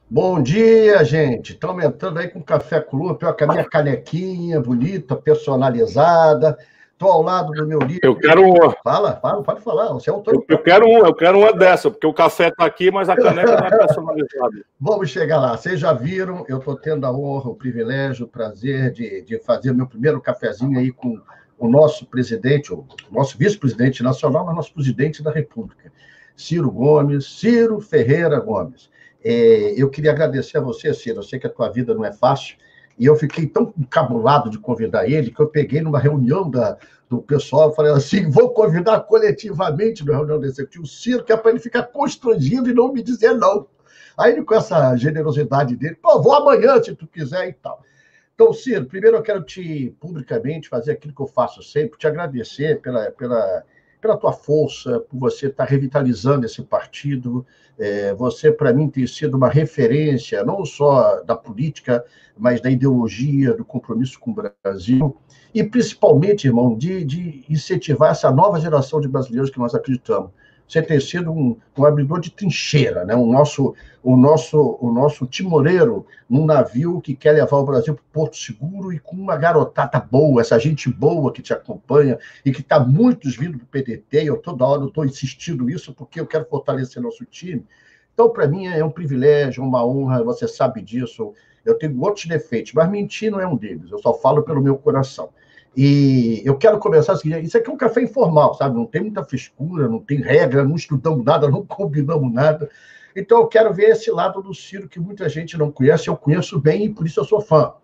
Bom dia, gente. Estamos entrando aí com Café com Lupe, com a minha canequinha bonita, personalizada. Estou ao lado do meu livro. Eu quero uma. Pode falar. Você é o eu quero uma dessa, porque o café está aqui, mas a caneca não é personalizada. Vamos chegar lá. Vocês já viram, eu estou tendo a honra, o privilégio, o prazer de fazer meu primeiro cafezinho aí com o nosso presidente, o nosso vice-presidente nacional, mas nosso presidente da República, Ciro Ferreira Gomes. Eu queria agradecer a você, Ciro. Eu sei que a tua vida não é fácil, e eu fiquei tão encabulado de convidar ele, que eu peguei numa reunião do pessoal, falei assim, vou convidar coletivamente na reunião do executivo o Ciro, que é para ele ficar constrangido e não me dizer não. Aí ele, com essa generosidade dele, vou amanhã, se tu quiser e tal. Então, Ciro, primeiro eu quero publicamente, fazer aquilo que eu faço sempre, te agradecer pela tua força, por você estar revitalizando esse partido. Você, para mim, tem sido uma referência, não só da política, mas da ideologia, do compromisso com o Brasil, e principalmente, irmão, de incentivar essa nova geração de brasileiros que nós acreditamos. Você tem sido um abridor de trincheira, né? o nosso timoreiro num navio que quer levar o Brasil para o Porto Seguro, e com uma garotada boa, essa gente boa que te acompanha e que está muitos vindo do PDT, e eu toda hora estou insistindo nisso porque eu quero fortalecer nosso time. Então, para mim, é um privilégio, uma honra, você sabe disso. Eu tenho outros defeitos, mas mentir não é um deles, eu só falo pelo meu coração. E eu quero começar assim, isso aqui é um café informal, sabe? Não tem muita frescura, não tem regra, não estudamos nada, não combinamos nada. Então eu quero ver esse lado do Ciro que muita gente não conhece, eu conheço bem e por isso eu sou fã.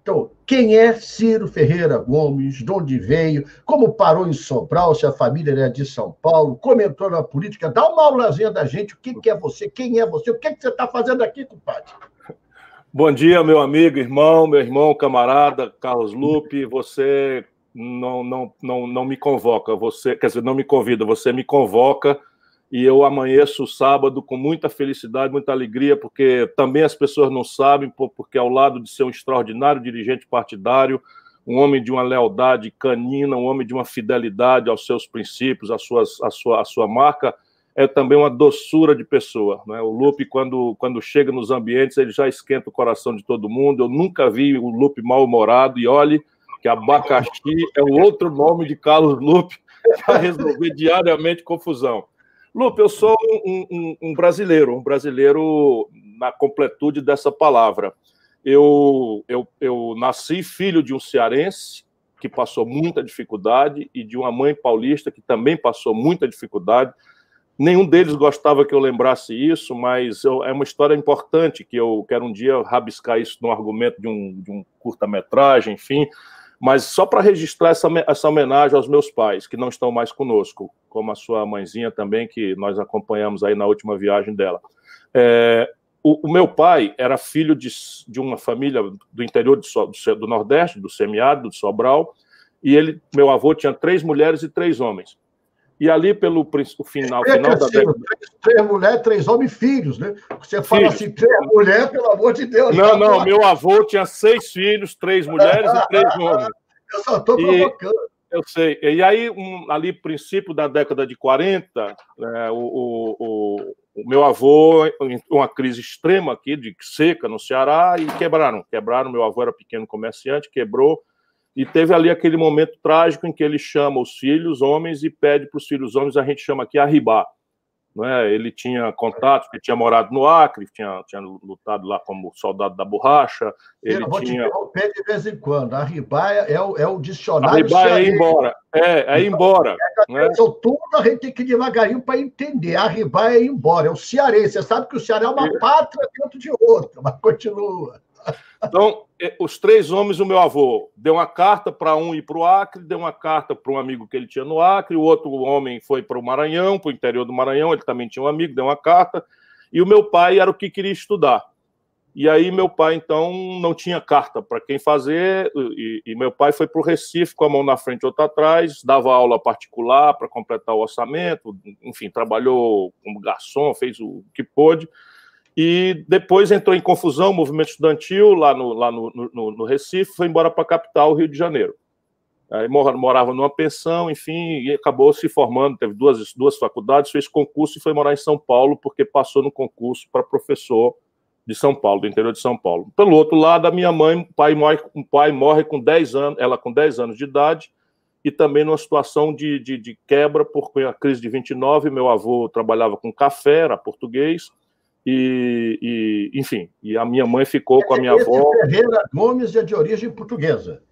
Então, quem é Ciro Ferreira Gomes? De onde veio? Como parou em Sobral, se a família é de São Paulo? Como entrou na política? Dá uma aulazinha da gente, o que é você? Quem é você? O que você está fazendo aqui, compadre? Bom dia, meu amigo, meu irmão, camarada, Carlos Lupe. Você não me convoca, quer dizer, não me convida, você me convoca, e eu amanheço sábado com muita felicidade, muita alegria, porque também as pessoas não sabem, porque ao lado de ser um extraordinário dirigente partidário, um homem de uma lealdade canina, um homem de uma fidelidade aos seus princípios, à sua marca, é também uma doçura de pessoa, né? O Lupe, quando chega nos ambientes, ele já esquenta o coração de todo mundo. Eu nunca vi o Lupe mal-humorado, e olhe que abacaxi é o outro nome de Carlos Lupe para resolver diariamente confusão. Lupe, eu sou um brasileiro na completude dessa palavra. Eu nasci filho de um cearense que passou muita dificuldade e de uma mãe paulista que também passou muita dificuldade. Nenhum deles gostava que eu lembrasse isso, mas é uma história importante, que eu quero um dia rabiscar isso num argumento de um curta-metragem, enfim, mas só para registrar essa homenagem aos meus pais, que não estão mais conosco, como a sua mãezinha também, que nós acompanhamos aí na última viagem dela. O meu pai era filho de uma família do interior do Nordeste, do semiárido, do Sobral, e meu avô tinha 3 mulheres e 3 homens. E ali, pelo final da década... 3 mulheres, 3 homens, filhos, né? Você fala assim, 3 mulheres, pelo amor de Deus. Não, meu avô tinha 6 filhos, 3 mulheres e 3 homens. Eu só estou provocando. Eu sei. E aí, ali, princípio da década de 40, o meu avô, uma crise extrema aqui, de seca no Ceará, e quebraram. Meu avô era pequeno comerciante, quebrou. E teve ali aquele momento trágico em que ele chama os filhos homens e pede para os filhos homens, a gente chama aqui, arribar. né? Ele tinha contato, ele tinha morado no Acre, tinha lutado lá como soldado da borracha. Ele vou tinha... te interromper de vez em quando. A ribaia é o dicionário. A ribaia é ir embora. É ir embora. Né? Tudo a gente tem que ir devagarinho para entender. A ribaia é ir embora. É o cearense. Você sabe que o Ceará é uma pátria dentro de outra, mas continua. Então, os 3 homens, o meu avô deu uma carta para um ir para o Acre, deu uma carta para um amigo que ele tinha no Acre, o outro homem foi para o Maranhão, para o interior do Maranhão, ele também tinha um amigo, deu uma carta, e o meu pai era o que queria estudar. E aí meu pai, então, não tinha carta para quem fazer, e meu pai foi para o Recife com a mão na frente e outra atrás, dava aula particular para completar o orçamento, enfim, trabalhou como garçom, fez o que pôde, e depois entrou em confusão o movimento estudantil lá no Recife, foi embora para a capital, Rio de Janeiro. Aí morava numa pensão, enfim, e acabou se formando, teve duas faculdades, fez concurso e foi morar em São Paulo, porque passou no concurso para professor de São Paulo, do interior de São Paulo. Pelo outro lado, a minha mãe, o pai morre com 10 anos, ela com 10 anos de idade, e também numa situação de quebra por a crise de 29, meu avô trabalhava com café, era português, enfim, e a minha mãe ficou com a minha avó. Ferreira Gomes é de origem portuguesa.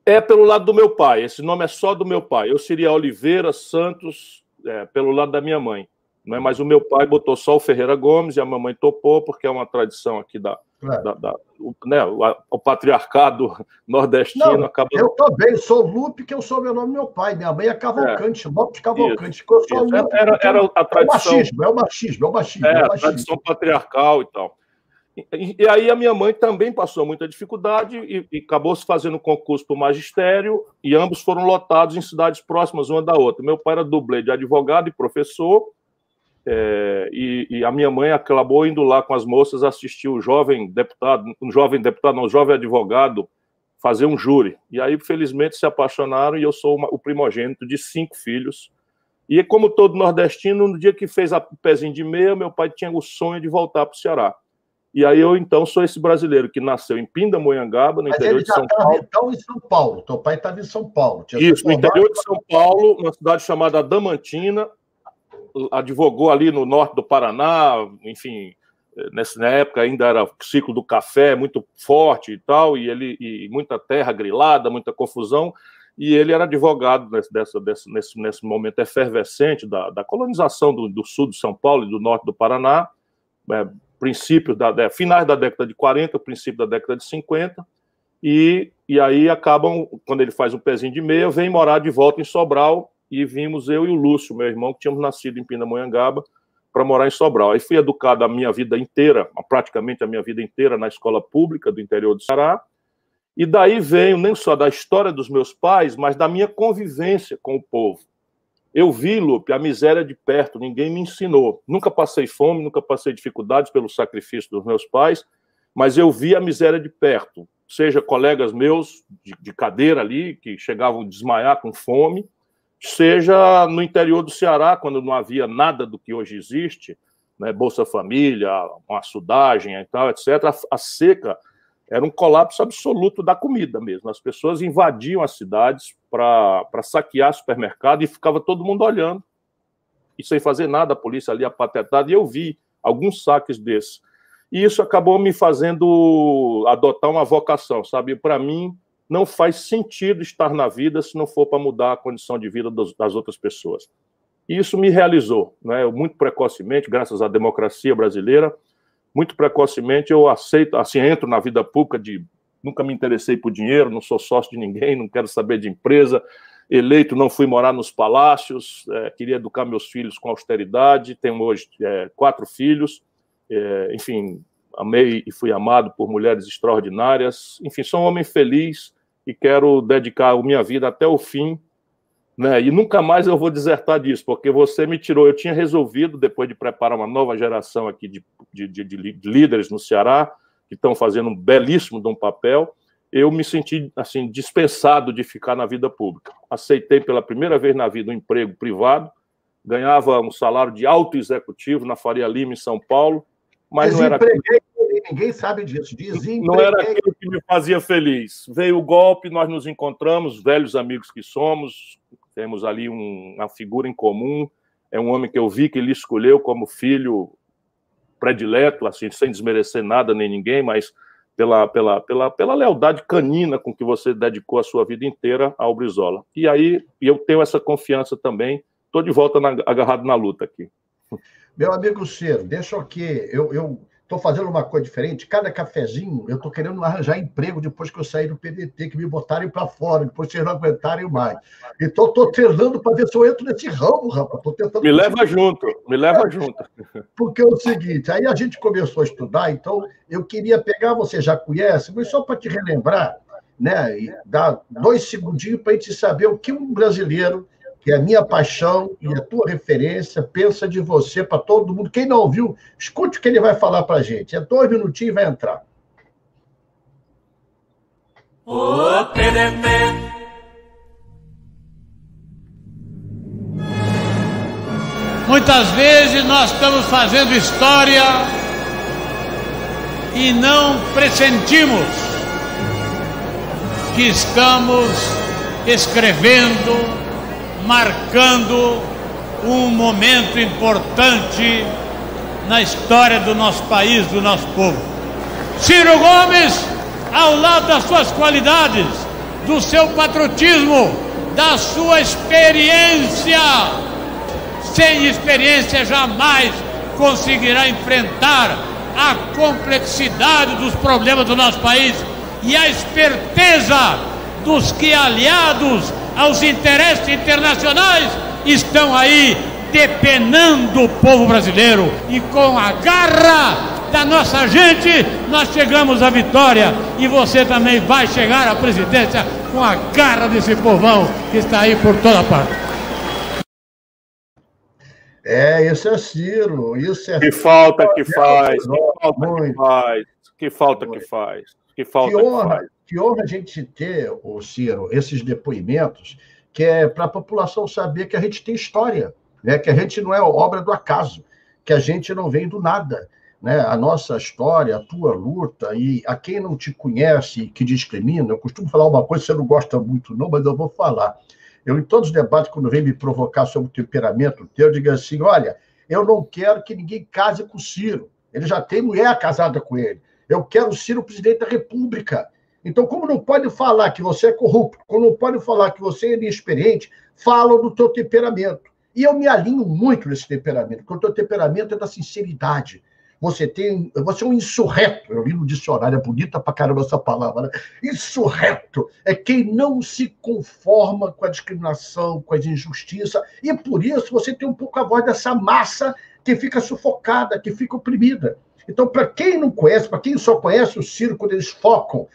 É pelo lado do meu pai, esse nome é só do meu pai. Eu seria Oliveira Santos, pelo lado da minha mãe. Né? Mas o meu pai botou só o Ferreira Gomes e a mamãe topou, porque é uma tradição aqui o patriarcado nordestino. Não, acaba... Eu também sou Lupe, que eu sou meu nome do meu pai. Minha mãe é Cavalcante, Lopes Cavalcante. Era a tradição. É o machismo. A tradição patriarcal e tal. E aí a minha mãe também passou muita dificuldade e acabou se fazendo concurso para o magistério, e ambos foram lotados em cidades próximas uma da outra. Meu pai era dublê de advogado e professor, e a minha mãe acabou indo lá com as moças assistir o jovem advogado fazer um júri. E aí, felizmente, se apaixonaram, e eu sou o primogênito de 5 filhos. E como todo nordestino, no dia que fez o pezinho de meia, meu pai tinha o sonho de voltar para o Ceará. E aí eu, então, sou esse brasileiro que nasceu em Pindamonhangaba, no interior de São Paulo. Então, em São Paulo. Teu pai estava em São Paulo. Isso, no interior de São Paulo, numa cidade chamada Adamantina, advogou ali no norte do Paraná, enfim, na época ainda era o ciclo do café muito forte e tal, e muita terra grilada, muita confusão, e ele era advogado nesse momento efervescente da colonização do sul de São Paulo e do norte do Paraná, finais da década de 40, princípio da década de 50, e aí acabam, quando ele faz um pezinho de meia, vem morar de volta em Sobral, e vimos eu e o Lúcio, meu irmão, que tínhamos nascido em Pindamonhangaba, para morar em Sobral. Aí fui educado a minha vida inteira, praticamente a minha vida inteira, na escola pública do interior do Ceará, e daí venho nem só da história dos meus pais, mas da minha convivência com o povo. Eu vi, Lupe, a miséria de perto, ninguém me ensinou. Nunca passei fome, nunca passei dificuldades pelo sacrifício dos meus pais, mas eu vi a miséria de perto, seja colegas meus de cadeira ali, que chegavam a desmaiar com fome, seja no interior do Ceará, quando não havia nada do que hoje existe, né, Bolsa Família, uma açudagem e tal, etc. A seca era um colapso absoluto da comida mesmo. As pessoas invadiam as cidades para saquear supermercado e ficava todo mundo olhando e sem fazer nada, a polícia ali apatetada, e eu vi alguns saques desses. E isso acabou me fazendo adotar uma vocação, sabe? Para mim, não faz sentido estar na vida se não for para mudar a condição de vida das outras pessoas. E isso me realizou, né? Eu, muito precocemente, graças à democracia brasileira, muito precocemente eu aceito, assim, entro na vida pública nunca me interessei por dinheiro, não sou sócio de ninguém, não quero saber de empresa, eleito, não fui morar nos palácios, queria educar meus filhos com austeridade, tenho hoje 4 filhos, enfim, amei e fui amado por mulheres extraordinárias, enfim, sou um homem feliz e quero dedicar a minha vida até o fim, né? E nunca mais eu vou desertar disso, porque você me tirou. Eu tinha resolvido, depois de preparar uma nova geração aqui de líderes no Ceará, que estão fazendo um belíssimo de um papel, eu me senti assim, dispensado de ficar na vida pública. Aceitei pela primeira vez na vida um emprego privado, ganhava um salário de alto executivo na Faria Lima, em São Paulo, mas não era aquilo, ninguém sabe disso. não era aquilo que me fazia feliz. Veio o golpe, nós nos encontramos, velhos amigos que somos, temos ali uma figura em comum, é um homem que eu vi que ele escolheu como filho predileto, assim, sem desmerecer nada nem ninguém, mas pela lealdade canina com que você dedicou a sua vida inteira ao Brizola. E aí eu tenho essa confiança também, estou de volta agarrado na luta aqui. Meu amigo Ciro, deixa aqui, eu estou fazendo uma coisa diferente, cada cafezinho eu estou querendo arranjar emprego depois que eu sair do PDT, que me botarem para fora, depois vocês não aguentarem mais. Então estou treinando para ver se eu entro nesse ramo, rapaz. Tô tentando... Me leva junto. Porque é o seguinte, aí a gente começou a estudar, então eu queria pegar, você já conhece, mas só para te relembrar, né, e dar 2 segundinhos para a gente saber o que um brasileiro, que é a minha paixão e a tua referência, pensa de você para todo mundo. Quem não ouviu, escute o que ele vai falar para a gente. É 2 minutinhos e vai entrar. O PDT. Muitas vezes nós estamos fazendo história e não pressentimos que estamos escrevendo, marcando um momento importante na história do nosso país, do nosso povo. Ciro Gomes, ao lado das suas qualidades, do seu patriotismo, da sua experiência, sem experiência jamais conseguirá enfrentar a complexidade dos problemas do nosso país e a esperteza dos que, aliados aos interesses internacionais, estão aí depenando o povo brasileiro. E com a garra da nossa gente, nós chegamos à vitória. E você também vai chegar à presidência com a garra desse povão que está aí por toda parte. Isso é Ciro, isso é... Que falta que faz, que falta que faz. Que honra a gente ter, Ciro, esses depoimentos, que é para a população saber que a gente tem história, né? Que a gente não é obra do acaso, que a gente não vem do nada, né? A nossa história, a tua luta, e a quem não te conhece, que discrimina, eu costumo falar uma coisa que você não gosta muito não, mas eu vou falar. Eu, em todos os debates, quando vem me provocar sobre o temperamento teu, eu digo assim, olha, eu não quero que ninguém case com o Ciro, ele já tem mulher casada com ele, eu quero o Ciro presidente da República. Então, como não pode falar que você é corrupto, como não pode falar que você é inexperiente, falam do teu temperamento. E eu me alinho muito nesse temperamento, porque o teu temperamento é da sinceridade. Você é um insurreto. Eu li no dicionário, é bonita pra caramba essa palavra, né? Insurreto é quem não se conforma com a discriminação, com as injustiças, e por isso você tem um pouco a voz dessa massa que fica sufocada, que fica oprimida. Então, para quem não conhece, para quem só conhece o Ciro, quando eles focam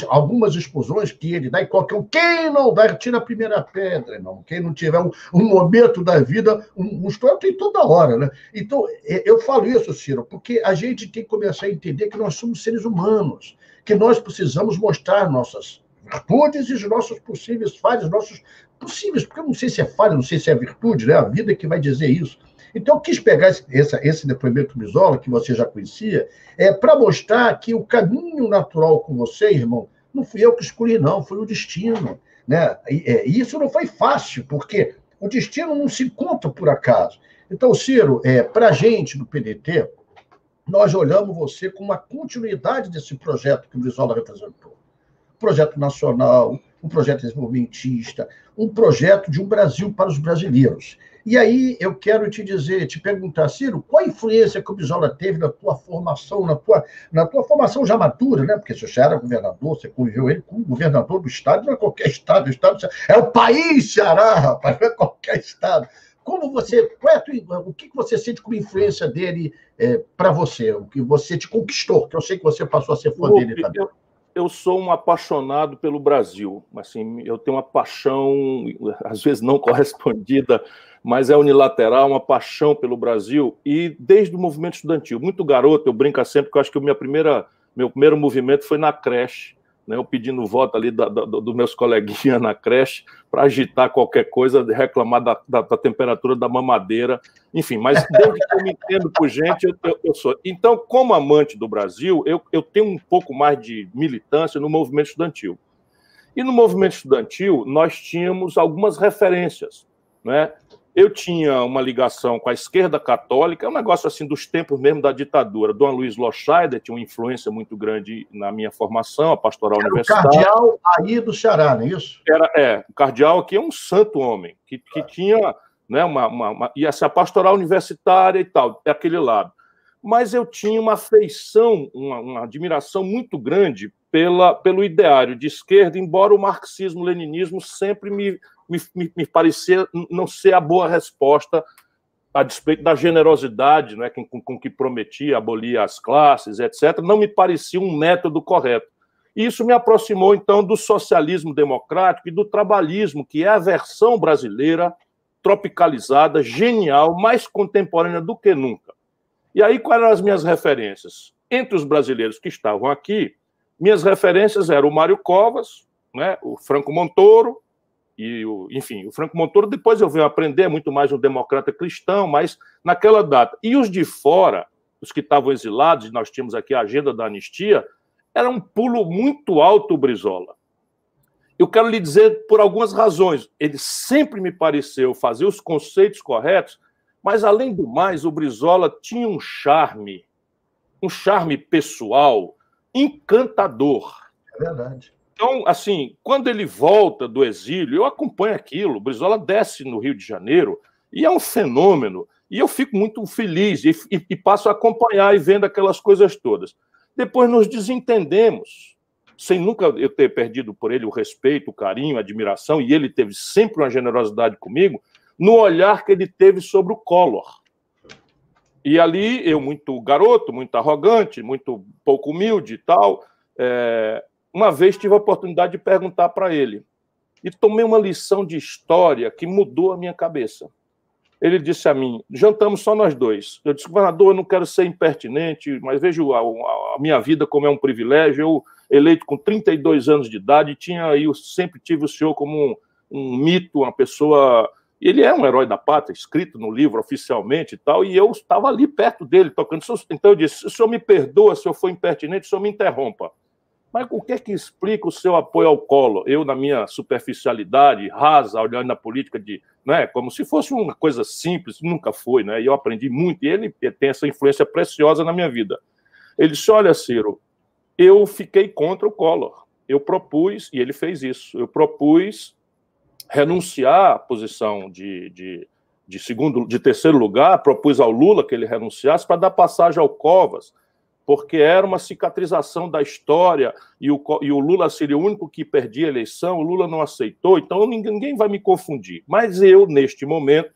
algumas explosões que ele dá em qualquer um, quem não vai, tira a primeira pedra, irmão. Quem não tiver um momento da vida, um história tem toda hora, né? Então, eu falo isso, Ciro, porque a gente tem que começar a entender que nós somos seres humanos, que nós precisamos mostrar nossas virtudes e os nossos possíveis falhas, nossos possíveis, porque eu não sei se é falha, não sei se é virtude, né? A vida é que vai dizer isso. Então, eu quis pegar esse depoimento do Brizola, que você já conhecia, para mostrar que o caminho natural com você, irmão, não fui eu que escolhi, não, foi o destino. Né? E isso não foi fácil, porque o destino não se encontra por acaso. Então, Ciro, para a gente do PDT, nós olhamos você como uma continuidade desse projeto que o Brizola representou. Um projeto nacional, um projeto desenvolvimentista, um projeto de um Brasil para os brasileiros. E aí eu quero te perguntar, Ciro, qual a influência que o Brizola teve na tua formação, na tua formação já madura, né? Porque você já era governador, você conviveu ele como governador do estado, não é qualquer estado, o estado é o país Ceará, rapaz, não é qualquer estado. O que você sente como influência dele para você, o que você te conquistou, que eu sei que você passou a ser fã dele também. Eu sou um apaixonado pelo Brasil, assim, eu tenho uma paixão, às vezes não correspondida, mas é unilateral, uma paixão pelo Brasil, e desde o movimento estudantil, muito garoto, eu brinco sempre que eu acho que meu primeiro movimento foi na creche, né, eu pedindo voto ali dos meus coleguinhas na creche para agitar qualquer coisa, reclamar da temperatura da mamadeira, enfim, mas desde que eu me entendo por gente, eu sou. Então, como amante do Brasil, eu tenho um pouco mais de militância no movimento estudantil. E no movimento estudantil, nós tínhamos algumas referências, né? Eu tinha uma ligação com a esquerda católica, é um negócio assim dos tempos mesmo da ditadura. Dom Luiz Loscheider tinha uma influência muito grande na minha formação, a pastoral universitária. O cardeal aí do Ceará, não é isso? O cardeal aqui é um santo homem, que tinha, né, e essa pastoral universitária e tal, é aquele lado. Mas eu tinha uma afeição, uma admiração muito grande pelo ideário de esquerda, embora o marxismo-leninismo sempre me parecia não ser a boa resposta a despeito da generosidade, né, com que prometia abolir as classes, etc., não me parecia um método correto. E isso me aproximou, então, do socialismo democrático e do trabalhismo, que é a versão brasileira tropicalizada, genial, mais contemporânea do que nunca. E aí, quais eram as minhas referências? Entre os brasileiros que estavam aqui, minhas referências eram o Mário Covas, né, o Franco Montoro, enfim, o Franco Montoro, depois eu venho aprender, muito mais um democrata cristão, mas naquela data. E os de fora, os que estavam exilados, nós tínhamos aqui a agenda da anistia, era um pulo muito alto o Brizola. Eu quero lhe dizer por algumas razões. Ele sempre me pareceu fazer os conceitos corretos, mas, além do mais, o Brizola tinha um charme pessoal encantador. É verdade. Então, assim, quando ele volta do exílio, eu acompanho aquilo. O Brizola desce no Rio de Janeiro e é um fenômeno. E eu fico muito feliz e passo a acompanhar e vendo aquelas coisas todas. Depois nos desentendemos, sem nunca eu ter perdido por ele o respeito, o carinho, a admiração, e ele teve sempre uma generosidade comigo, no olhar que ele teve sobre o Collor. E ali, eu muito garoto, muito arrogante, muito pouco humilde e tal, uma vez tive a oportunidade de perguntar para ele. E tomei uma lição de história que mudou a minha cabeça. Ele disse a mim, jantamos só nós dois. Eu disse, governador, eu não quero ser impertinente, mas vejo a minha vida como é um privilégio. Eu, eleito com 32 anos de idade, eu sempre tive o senhor como um mito, uma pessoa... Ele é um herói da pátria, escrito no livro oficialmente e tal, e eu estava ali perto dele, tocando. Então eu disse, o senhor me perdoa se eu for impertinente, o senhor me interrompa. Mas o que é que explica o seu apoio ao Collor? Eu, na minha superficialidade rasa, olhando na política né, como se fosse uma coisa simples, nunca foi, né? E eu aprendi muito, e ele tem essa influência preciosa na minha vida. Ele disse, olha, Ciro, eu fiquei contra o Collor. Eu propus, e ele fez isso, eu propus renunciar à posição de terceiro lugar, propus ao Lula que ele renunciasse para dar passagem ao Covas, porque era uma cicatrização da história, e o Lula seria o único que perdia a eleição, o Lula não aceitou, então ninguém vai me confundir. Mas eu, neste momento,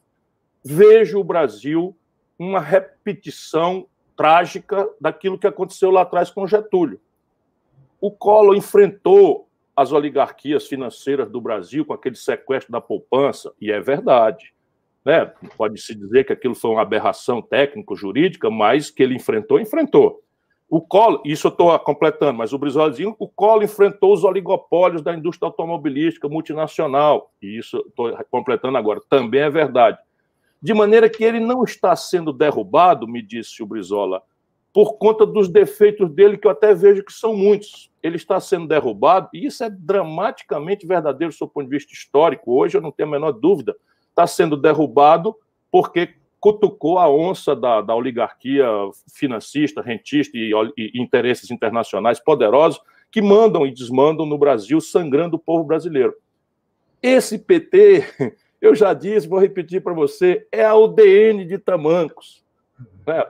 vejo o Brasil uma repetição trágica daquilo que aconteceu lá atrás com Getúlio. O Collor enfrentou as oligarquias financeiras do Brasil com aquele sequestro da poupança, e é verdade. Né? Pode-se dizer que aquilo foi uma aberração técnico-jurídica, mas que ele enfrentou. O Collor, isso eu estou completando, mas o Brizola dizia, o Collor enfrentou os oligopólios da indústria automobilística multinacional, e isso estou completando agora, também é verdade. De maneira que ele não está sendo derrubado, me disse o Brizola, por conta dos defeitos dele, que eu até vejo que são muitos. Ele está sendo derrubado, e isso é dramaticamente verdadeiro do seu ponto de vista histórico. Hoje, eu não tenho a menor dúvida, está sendo derrubado porque cutucou a onça da oligarquia financista, rentista e interesses internacionais poderosos que mandam e desmandam no Brasil, sangrando o povo brasileiro. Esse PT, eu já disse, vou repetir para você, é a UDN de tamancos,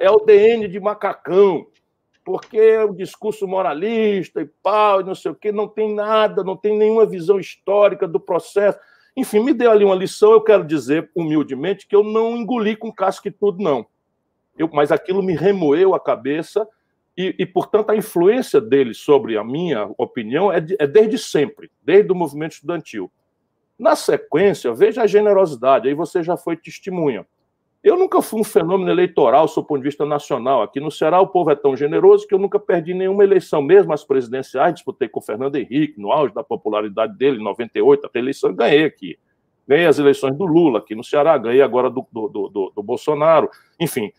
é o DN de macacão, porque é um discurso moralista e pau, e não sei o quê, não tem nada, não tem nenhuma visão histórica do processo. Enfim, me deu ali uma lição, eu quero dizer, humildemente, que eu não engoli com casca e tudo, não. Mas aquilo me remoeu a cabeça e, portanto, a influência dele sobre a minha opinião é desde sempre, desde o movimento estudantil. Na sequência, veja a generosidade, aí você já foi testemunha. Eu nunca fui um fenômeno eleitoral, do ponto de vista nacional. Aqui no Ceará, o povo é tão generoso que eu nunca perdi nenhuma eleição, mesmo as presidenciais. Disputei com o Fernando Henrique, no auge da popularidade dele, em 98, a eleição eu ganhei aqui. Ganhei as eleições do Lula aqui no Ceará, ganhei agora do Bolsonaro, enfim.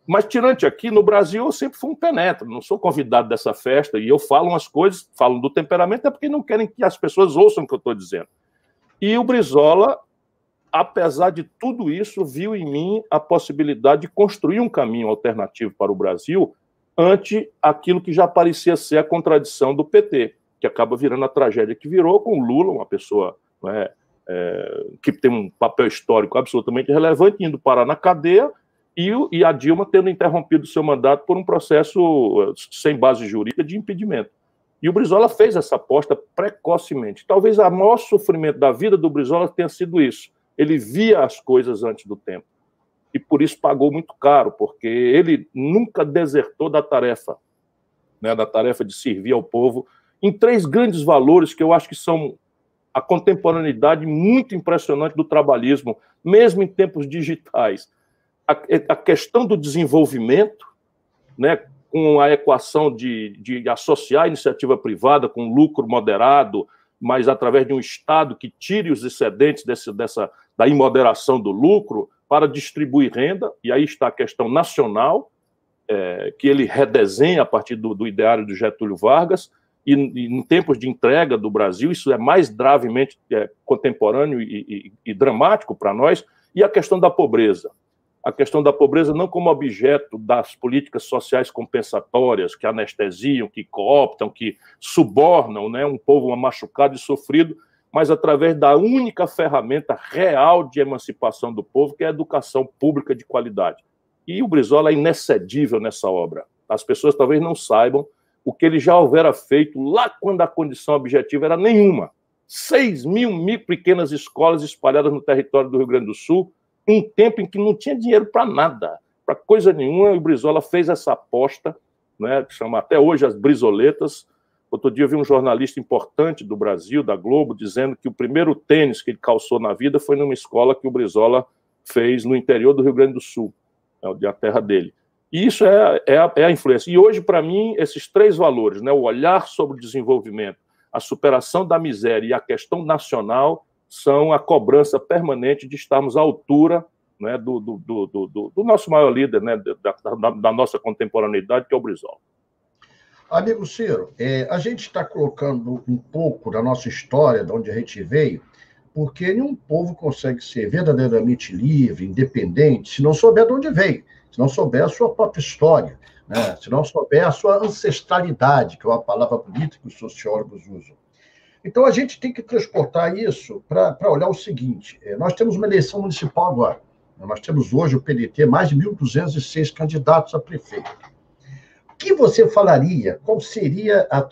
Mas, tirante aqui, no Brasil, eu sempre fui um penetra, não sou convidado dessa festa, e eu falo umas coisas, falo do temperamento, é porque não querem que as pessoas ouçam o que eu estou dizendo. E o Brizola apesar de tudo isso, viu em mim a possibilidade de construir um caminho alternativo para o Brasil ante aquilo que já parecia ser a contradição do PT, que acaba virando a tragédia que virou, com o Lula, uma pessoa, né, que tem um papel histórico absolutamente relevante, indo parar na cadeia, e a Dilma tendo interrompido seu mandato por um processo sem base jurídica de impedimento. E o Brizola fez essa aposta precocemente. Talvez o maior sofrimento da vida do Brizola tenha sido isso. Ele via as coisas antes do tempo. E por isso pagou muito caro, porque ele nunca desertou da tarefa, né, da tarefa de servir ao povo, em 3 grandes valores que eu acho que são a contemporaneidade muito impressionante do trabalhismo, mesmo em tempos digitais. A questão do desenvolvimento, né, com a equação de associar a iniciativa privada com lucro moderado, mas através de um Estado que tire os excedentes da imoderação do lucro para distribuir renda, e aí está a questão nacional, que ele redesenha a partir do ideário do Getúlio Vargas, e em tempos de entrega do Brasil, isso é mais gravemente contemporâneo e dramático para nós, e a questão da pobreza. A questão da pobreza não como objeto das políticas sociais compensatórias que anestesiam, que cooptam, que subornam, né, um povo machucado e sofrido, mas através da única ferramenta real de emancipação do povo, que é a educação pública de qualidade. E o Brizola é inexcedível nessa obra. As pessoas talvez não saibam o que ele já houvera feito lá quando a condição objetiva era nenhuma. 6.000 pequenas escolas espalhadas no território do Rio Grande do Sul, em um tempo em que não tinha dinheiro para nada, para coisa nenhuma, e o Brizola fez essa aposta, né, que chama até hoje as brisoletas. Outro dia eu vi um jornalista importante do Brasil, da Globo, dizendo que o primeiro tênis que ele calçou na vida foi numa escola que o Brizola fez no interior do Rio Grande do Sul, a terra dele. E isso é a influência. E hoje, para mim, esses 3 valores, né, o olhar sobre o desenvolvimento, a superação da miséria e a questão nacional, são a cobrança permanente de estarmos à altura, né, do nosso maior líder, né, da nossa contemporaneidade, que é o Brizola. Amigo Ciro, a gente está colocando um pouco da nossa história, de onde a gente veio, porque nenhum povo consegue ser verdadeiramente livre, independente, se não souber de onde veio, se não souber a sua própria história, né, se não souber a sua ancestralidade, que é uma palavra bonita que os sociólogos usam. Então, a gente tem que transportar isso para olhar o seguinte: nós temos uma eleição municipal agora. Nós temos hoje o PDT mais de 1.206 candidatos a prefeito. O que você falaria? Qual seria a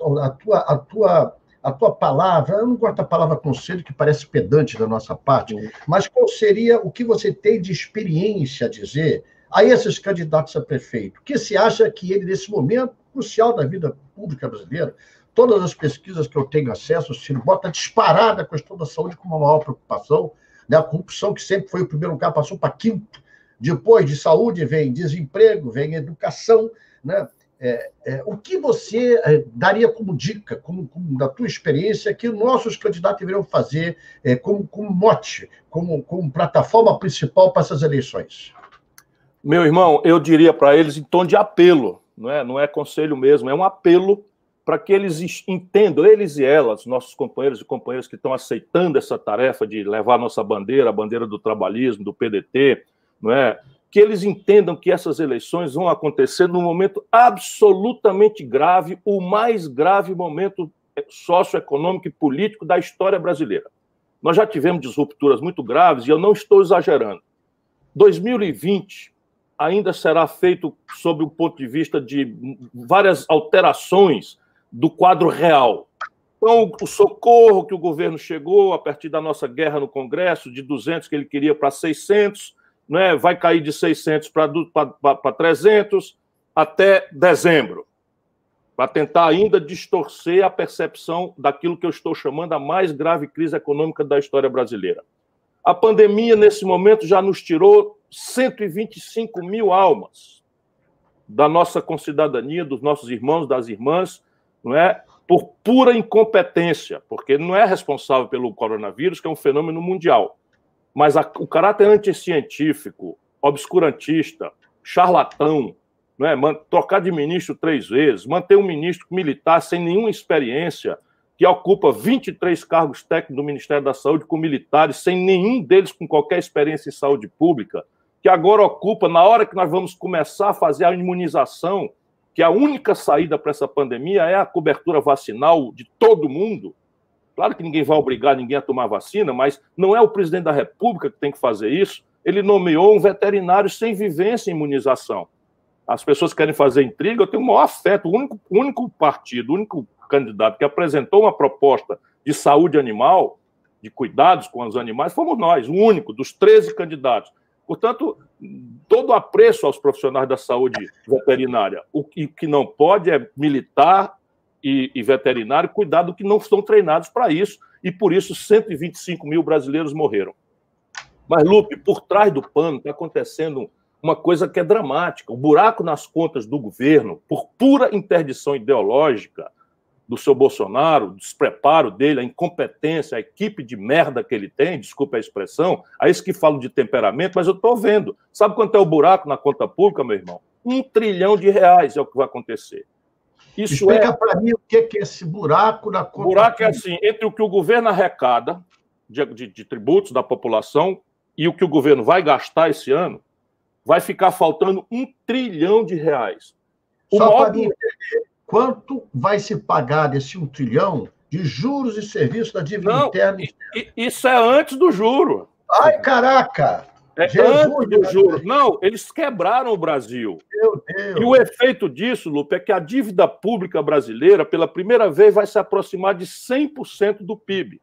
tua palavra? Eu não gosto da palavra conselho, que parece pedante da nossa parte, mas qual seria o que você tem de experiência a dizer a esses candidatos a prefeito? O que você acha que ele, nesse momento crucial da vida pública brasileira, todas as pesquisas que eu tenho acesso, o Ciro bota disparada a questão da saúde como a maior preocupação, né? A corrupção, que sempre foi o primeiro lugar, passou para 5º. Depois de saúde vem desemprego, vem educação, né? O que você daria como dica, como da tua experiência, que nossos candidatos deveriam fazer como mote, como plataforma principal para essas eleições? Meu irmão, eu diria para eles em tom de apelo, não é conselho mesmo, é um apelo para que eles entendam, eles e elas, nossos companheiros e companheiras que estão aceitando essa tarefa de levar a nossa bandeira, a bandeira do trabalhismo, do PDT, não é? Que eles entendam que essas eleições vão acontecer num momento absolutamente grave, o mais grave momento socioeconômico e político da história brasileira. Nós já tivemos disrupturas muito graves, e eu não estou exagerando. 2020 ainda será feito sob o ponto de vista de várias alterações do quadro real. Então, o socorro que o governo chegou a partir da nossa guerra no Congresso, de 200 que ele queria para 600, né, vai cair de 600 para 300 até dezembro, para tentar ainda distorcer a percepção daquilo que eu estou chamando a mais grave crise econômica da história brasileira. A pandemia, nesse momento, já nos tirou 125 mil almas da nossa concidadania, dos nossos irmãos, das irmãs, não é? Por pura incompetência, porque não é responsável pelo coronavírus, que é um fenômeno mundial. Mas o caráter anticientífico, obscurantista, charlatão, não é? Trocar de ministro 3 vezes, manter um ministro militar sem nenhuma experiência, que ocupa 23 cargos técnicos do Ministério da Saúde com militares, sem nenhum deles com qualquer experiência em saúde pública, que agora ocupa, na hora que nós vamos começar a fazer a imunização, que a única saída para essa pandemia é a cobertura vacinal de todo mundo. Claro que ninguém vai obrigar ninguém a tomar vacina, mas não é o presidente da República que tem que fazer isso. Ele nomeou um veterinário sem vivência em imunização. As pessoas querem fazer intriga, eu tenho o maior afeto. O único partido, o único candidato que apresentou uma proposta de saúde animal, de cuidados com os animais, fomos nós, o único dos 13 candidatos. Portanto, todo apreço aos profissionais da saúde veterinária. O que não pode é militar e veterinário cuidar do que não estão treinados para isso, e por isso 125 mil brasileiros morreram. Mas, Lupe, por trás do pano está acontecendo uma coisa que é dramática. O buraco nas contas do governo, por pura interdição ideológica do seu Bolsonaro, o despreparo dele, a incompetência, a equipe de merda que ele tem, desculpa a expressão, a isso que falam de temperamento, mas eu estou vendo. Sabe quanto é o buraco na conta pública, meu irmão? R$1 trilhão é o que vai acontecer. Isso explica para mim o que é esse buraco na conta pública. O buraco é assim, entre o que o governo arrecada de tributos da população e o que o governo vai gastar esse ano, vai ficar faltando R$1 trilhão. Só para mim entender, quanto vai se pagar desse 1 trilhão de juros e serviços da dívida interna? Isso é antes do juro. Ai, caraca! É antes do juro. Não, eles quebraram o Brasil. Meu Deus! E o efeito disso, Lupe, é que a dívida pública brasileira, pela primeira vez, vai se aproximar de 100% do PIB.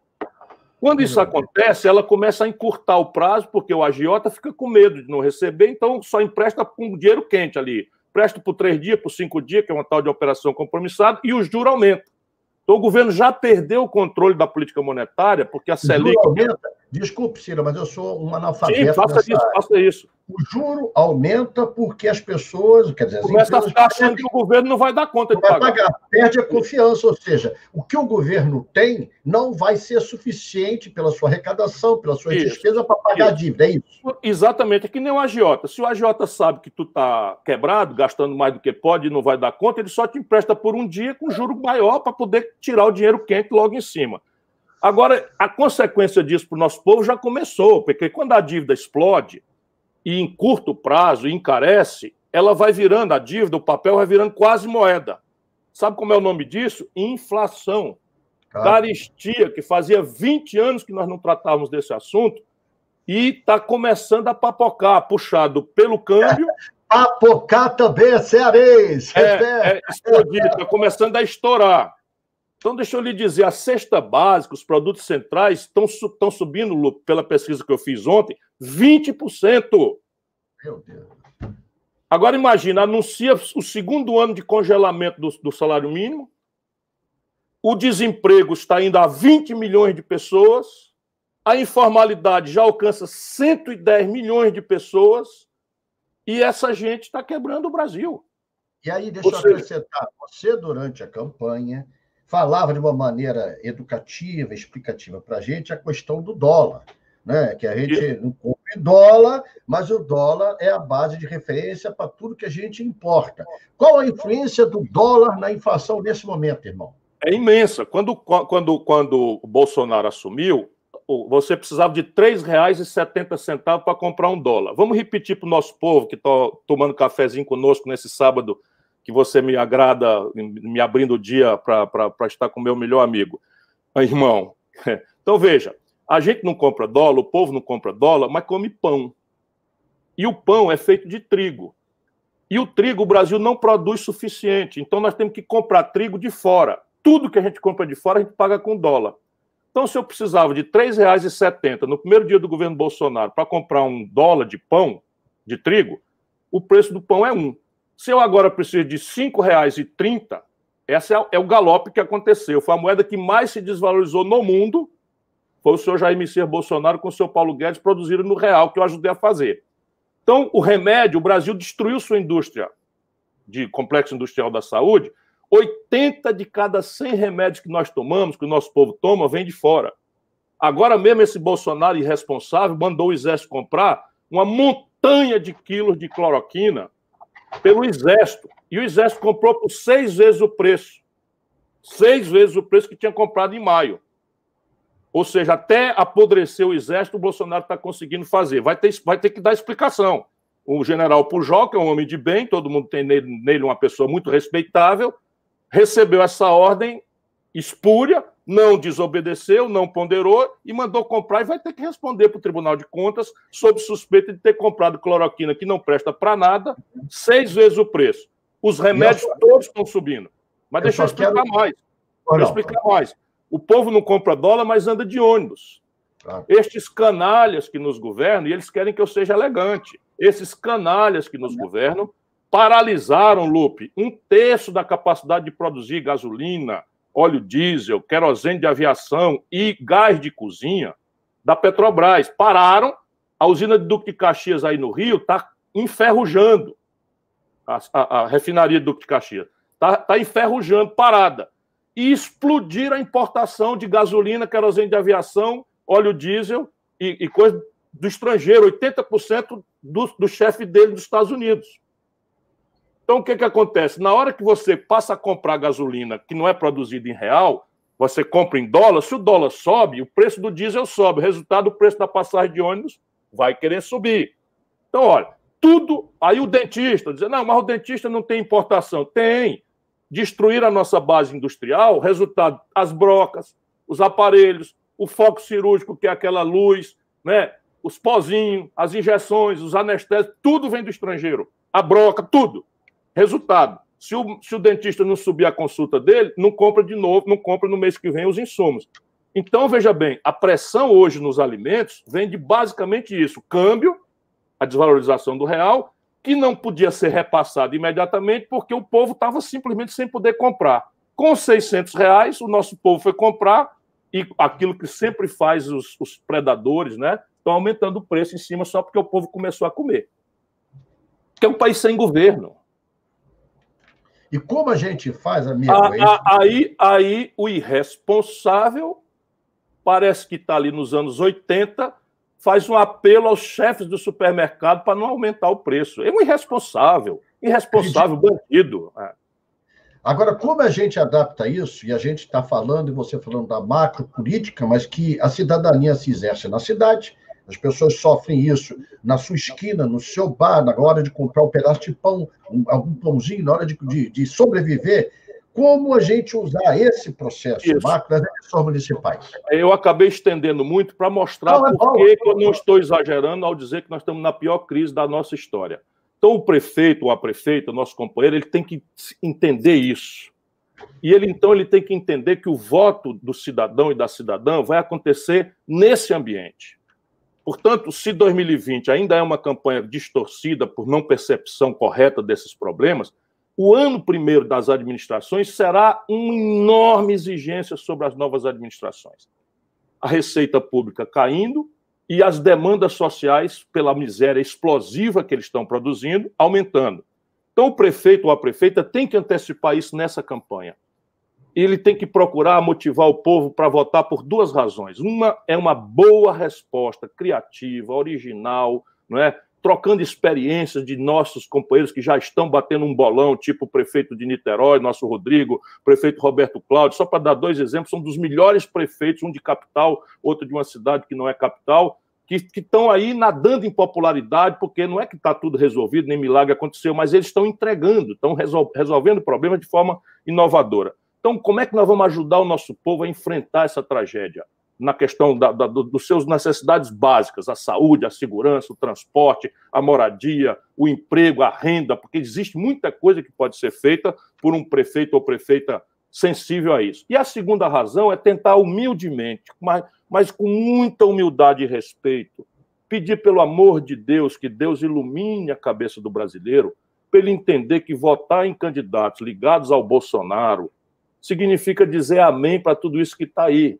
Quando isso acontece, ela começa a encurtar o prazo, porque o agiota fica com medo de não receber, então só empresta com dinheiro quente ali. Presta por 3 dias, por 5 dias, que é uma tal de operação compromissada, e o juro aumenta. Então o governo já perdeu o controle da política monetária, porque a Selic... Desculpe, Ciro, mas eu sou um analfabeto. Sim, faça isso. O juro aumenta porque as pessoas, quer dizer, começa a ficar achando que o governo não vai dar conta de pagar. Perde a confiança, ou seja, o que o governo tem não vai ser suficiente pela sua arrecadação, pela sua despesa para pagar a dívida, é isso? Exatamente, é que nem o agiota. Se o agiota sabe que tu está quebrado, gastando mais do que pode e não vai dar conta, ele só te empresta por um dia com juro maior para poder tirar o dinheiro quente logo em cima. Agora, a consequência disso para o nosso povo já começou, porque quando a dívida explode e em curto prazo encarece, ela vai virando, a dívida, o papel vai virando quase moeda. Sabe como é o nome disso? Inflação. Caristia, que fazia 20 anos que nós não tratávamos desse assunto, e está começando a papocar, puxado pelo câmbio. Papocar também é cearense. Explodir, está começando a estourar. Então, deixa eu lhe dizer, a cesta básica, os produtos centrais estão subindo, Lu, pela pesquisa que eu fiz ontem, 20%. Meu Deus. Agora, imagina, anuncia o 2º ano de congelamento do salário mínimo, o desemprego está indo a 20 milhões de pessoas, a informalidade já alcança 110 milhões de pessoas, e essa gente está quebrando o Brasil. E aí, deixa eu acrescentar, você, durante a campanha, falava de uma maneira educativa, explicativa para a gente a questão do dólar, né? Que a gente não compra em dólar, mas o dólar é a base de referência para tudo que a gente importa. Qual a influência do dólar na inflação nesse momento, irmão? É imensa. Quando o Bolsonaro assumiu, você precisava de R$ 3,70 para comprar um dólar. Vamos repetir para o nosso povo que está tomando cafezinho conosco nesse sábado, que você me agrada, me abrindo o dia para estar com o meu melhor amigo. Irmão, então veja, a gente não compra dólar, o povo não compra dólar, mas come pão. E o pão é feito de trigo. E o trigo o Brasil não produz suficiente, então nós temos que comprar trigo de fora. Tudo que a gente compra de fora a gente paga com dólar. Então, se eu precisava de R$ 3,70 no primeiro dia do governo Bolsonaro para comprar um dólar de pão, de trigo, o preço do pão é 1. Se eu agora preciso de R$ 5,30, esse é o galope que aconteceu. Foi a moeda que mais se desvalorizou no mundo, foi o senhor Jair Messias Bolsonaro com o senhor Paulo Guedes produziram no real, que eu ajudei a fazer. Então, o remédio, o Brasil destruiu sua indústria de complexo industrial da saúde, 80 de cada 100 remédios que nós tomamos, que o nosso povo toma, vem de fora. Agora mesmo esse Bolsonaro irresponsável mandou o Exército comprar uma montanha de quilos de cloroquina pelo Exército. E o Exército comprou por 6 vezes o preço. 6 vezes o preço que tinha comprado em maio. Ou seja, até apodrecer o Exército, o Bolsonaro está conseguindo fazer. Vai ter que dar explicação. O general Pujol, que é um homem de bem, todo mundo tem nele uma pessoa muito respeitável, recebeu essa ordem espúria, não desobedeceu, não ponderou e mandou comprar e vai ter que responder para o Tribunal de Contas sob suspeita de ter comprado cloroquina que não presta para nada, 6 vezes o preço. Os remédios todos estão subindo. Mas deixa eu explicar mais. O povo não compra dólar, mas anda de ônibus. Claro. Estes canalhas que nos governam, e eles querem que eu seja elegante, esses canalhas que nos governam paralisaram, Lupe, 1/3 da capacidade de produzir gasolina, óleo diesel, querosene de aviação e gás de cozinha da Petrobras. Pararam, a usina de Duque de Caxias aí no Rio está enferrujando, a refinaria de Duque de Caxias está enferrujando, parada. E explodiram a importação de gasolina, querosene de aviação, óleo diesel e coisa do estrangeiro, 80% do chefe dele dos Estados Unidos. Então, o que acontece? Na hora que você passa a comprar gasolina que não é produzida em real, você compra em dólar, se o dólar sobe, o preço do diesel sobe, o resultado, o preço da passagem de ônibus vai querer subir. Então, olha, tudo... Aí o dentista diz, não, mas o dentista não tem importação. Tem. Destruir a nossa base industrial, resultado, as brocas, os aparelhos, o foco cirúrgico, que é aquela luz, né? Os pozinhos, as injeções, os anestésicos, tudo vem do estrangeiro. A broca, tudo. Resultado, se o dentista não subir a consulta dele, não compra de novo, não compra no mês que vem os insumos. Então, veja bem, a pressão hoje nos alimentos vem de basicamente isso, câmbio, a desvalorização do real, que não podia ser repassado imediatamente porque o povo estava simplesmente sem poder comprar. Com R$600, o nosso povo foi comprar e aquilo que sempre faz os predadores, né, estão aumentando o preço em cima só porque o povo começou a comer. Porque é um país sem governo. E como a gente faz, amigo? Aí o irresponsável parece que está ali nos anos 80, faz um apelo aos chefes do supermercado para não aumentar o preço. É um irresponsável, bandido. Agora, como a gente adapta isso, e a gente está falando, e você falando da macropolítica, mas que a cidadania se exerce na cidade, as pessoas sofrem isso na sua esquina, no seu bar, na hora de comprar um pedaço de pão, algum pãozinho, na hora de sobreviver. Como a gente usar esse processo macro nas eleições municipais? Eu acabei estendendo muito para mostrar por que eu não estou exagerando ao dizer que nós estamos na pior crise da nossa história. Então, o prefeito ou a prefeita, nosso companheiro, ele tem que entender isso. E ele tem que entender que o voto do cidadão e da cidadã vai acontecer nesse ambiente. Portanto, se 2020 ainda é uma campanha distorcida por não percepção correta desses problemas, o ano primeiro das administrações será uma enorme exigência sobre as novas administrações. A receita pública caindo e as demandas sociais, pela miséria explosiva que eles estão produzindo, aumentando. Então, o prefeito ou a prefeita tem que antecipar isso nessa campanha. Ele tem que procurar motivar o povo para votar por 2 razões. Uma é uma boa resposta criativa, original, não é? Trocando experiências de nossos companheiros que já estão batendo um bolão, tipo o prefeito de Niterói, nosso Rodrigo, o prefeito Roberto Cláudio, só para dar 2 exemplos, são dos melhores prefeitos, um de capital, outro de uma cidade que não é capital, que estão aí nadando em popularidade, porque não é que está tudo resolvido, nem milagre aconteceu, mas eles estão entregando, estão resolvendo problemas de forma inovadora. Então, como é que nós vamos ajudar o nosso povo a enfrentar essa tragédia? Na questão dos seus necessidades básicas, a saúde, a segurança, o transporte, a moradia, o emprego, a renda, porque existe muita coisa que pode ser feita por um prefeito ou prefeita sensível a isso. E a segunda razão é tentar humildemente, mas com muita humildade e respeito, pedir pelo amor de Deus que Deus ilumine a cabeça do brasileiro para ele entender que votar em candidatos ligados ao Bolsonaro significa dizer amém para tudo isso que está aí.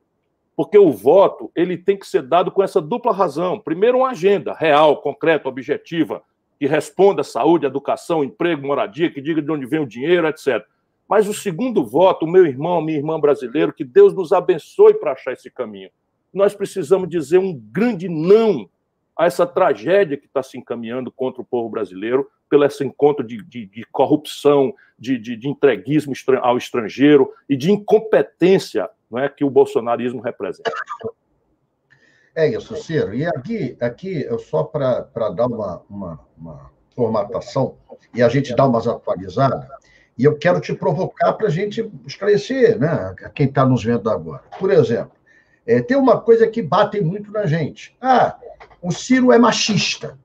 Porque o voto ele tem que ser dado com essa dupla razão. Primeiro, uma agenda real, concreta, objetiva, que responda à saúde, educação, emprego, moradia, que diga de onde vem o dinheiro, etc. Mas o segundo voto, meu irmão, minha irmã brasileiro, que Deus nos abençoe para achar esse caminho. Nós precisamos dizer um grande não a essa tragédia que está se encaminhando contra o povo brasileiro, pelo esse encontro de corrupção, de entreguismo ao estrangeiro e de incompetência, não é, que o bolsonarismo representa. É isso, Ciro. E aqui eu só para dar uma formatação e a gente dar umas atualizadas, e eu quero te provocar para a gente esclarecer, né, quem está nos vendo agora. Por exemplo, tem uma coisa que bate muito na gente. O Ciro é machista,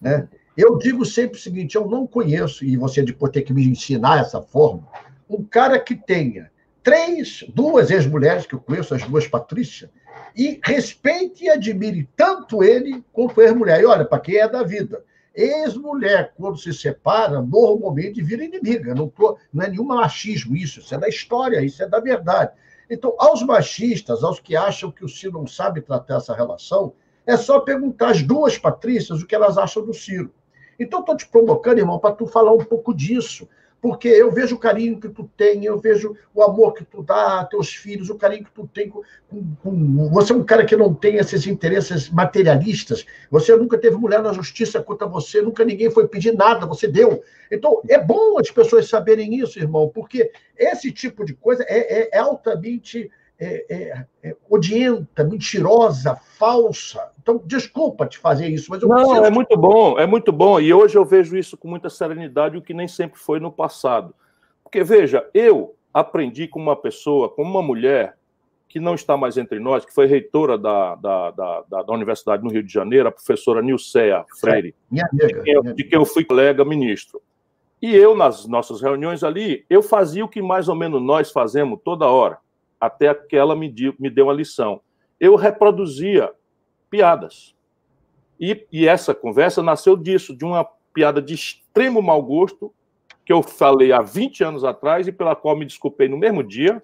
né? Eu digo sempre o seguinte, eu não conheço, e você depois tem que me ensinar essa forma, um cara que tenha duas ex-mulheres, que eu conheço, as duas Patrícia, e respeite e admire tanto ele quanto a ex-mulher. E olha, para quem é da vida, ex-mulher, quando se separa, normalmente vira inimiga. Não é nenhum machismo isso é da história, isso é da verdade. Então, aos machistas, aos que acham que o Ciro não sabe tratar essa relação, é só perguntar às duas Patrícias o que elas acham do Ciro. Então, estou te provocando, irmão, para tu falar um pouco disso, porque eu vejo o carinho que tu tem, eu vejo o amor que tu dá a teus filhos, o carinho que tu tem Você é um cara que não tem esses interesses materialistas, você nunca teve mulher na justiça contra você, nunca ninguém foi pedir nada, você deu. Então, é bom as pessoas saberem isso, irmão, porque esse tipo de coisa é altamente odienta, mentirosa, falsa. Então, desculpa te fazer isso, mas eu Não, é muito bom, e hoje eu vejo isso com muita serenidade, o que nem sempre foi no passado. Porque, veja, eu aprendi com uma pessoa, com uma mulher, que não está mais entre nós, que foi reitora da Universidade no Rio de Janeiro, a professora Nilceia Freire, minha amiga, de quem eu fui colega ministro. E eu, nas nossas reuniões ali, eu fazia o que mais ou menos nós fazemos toda hora, até que ela me deu uma lição. Eu reproduzia piadas. E essa conversa nasceu disso, de uma piada de extremo mau gosto, que eu falei há 20 anos atrás e pela qual me desculpei no mesmo dia,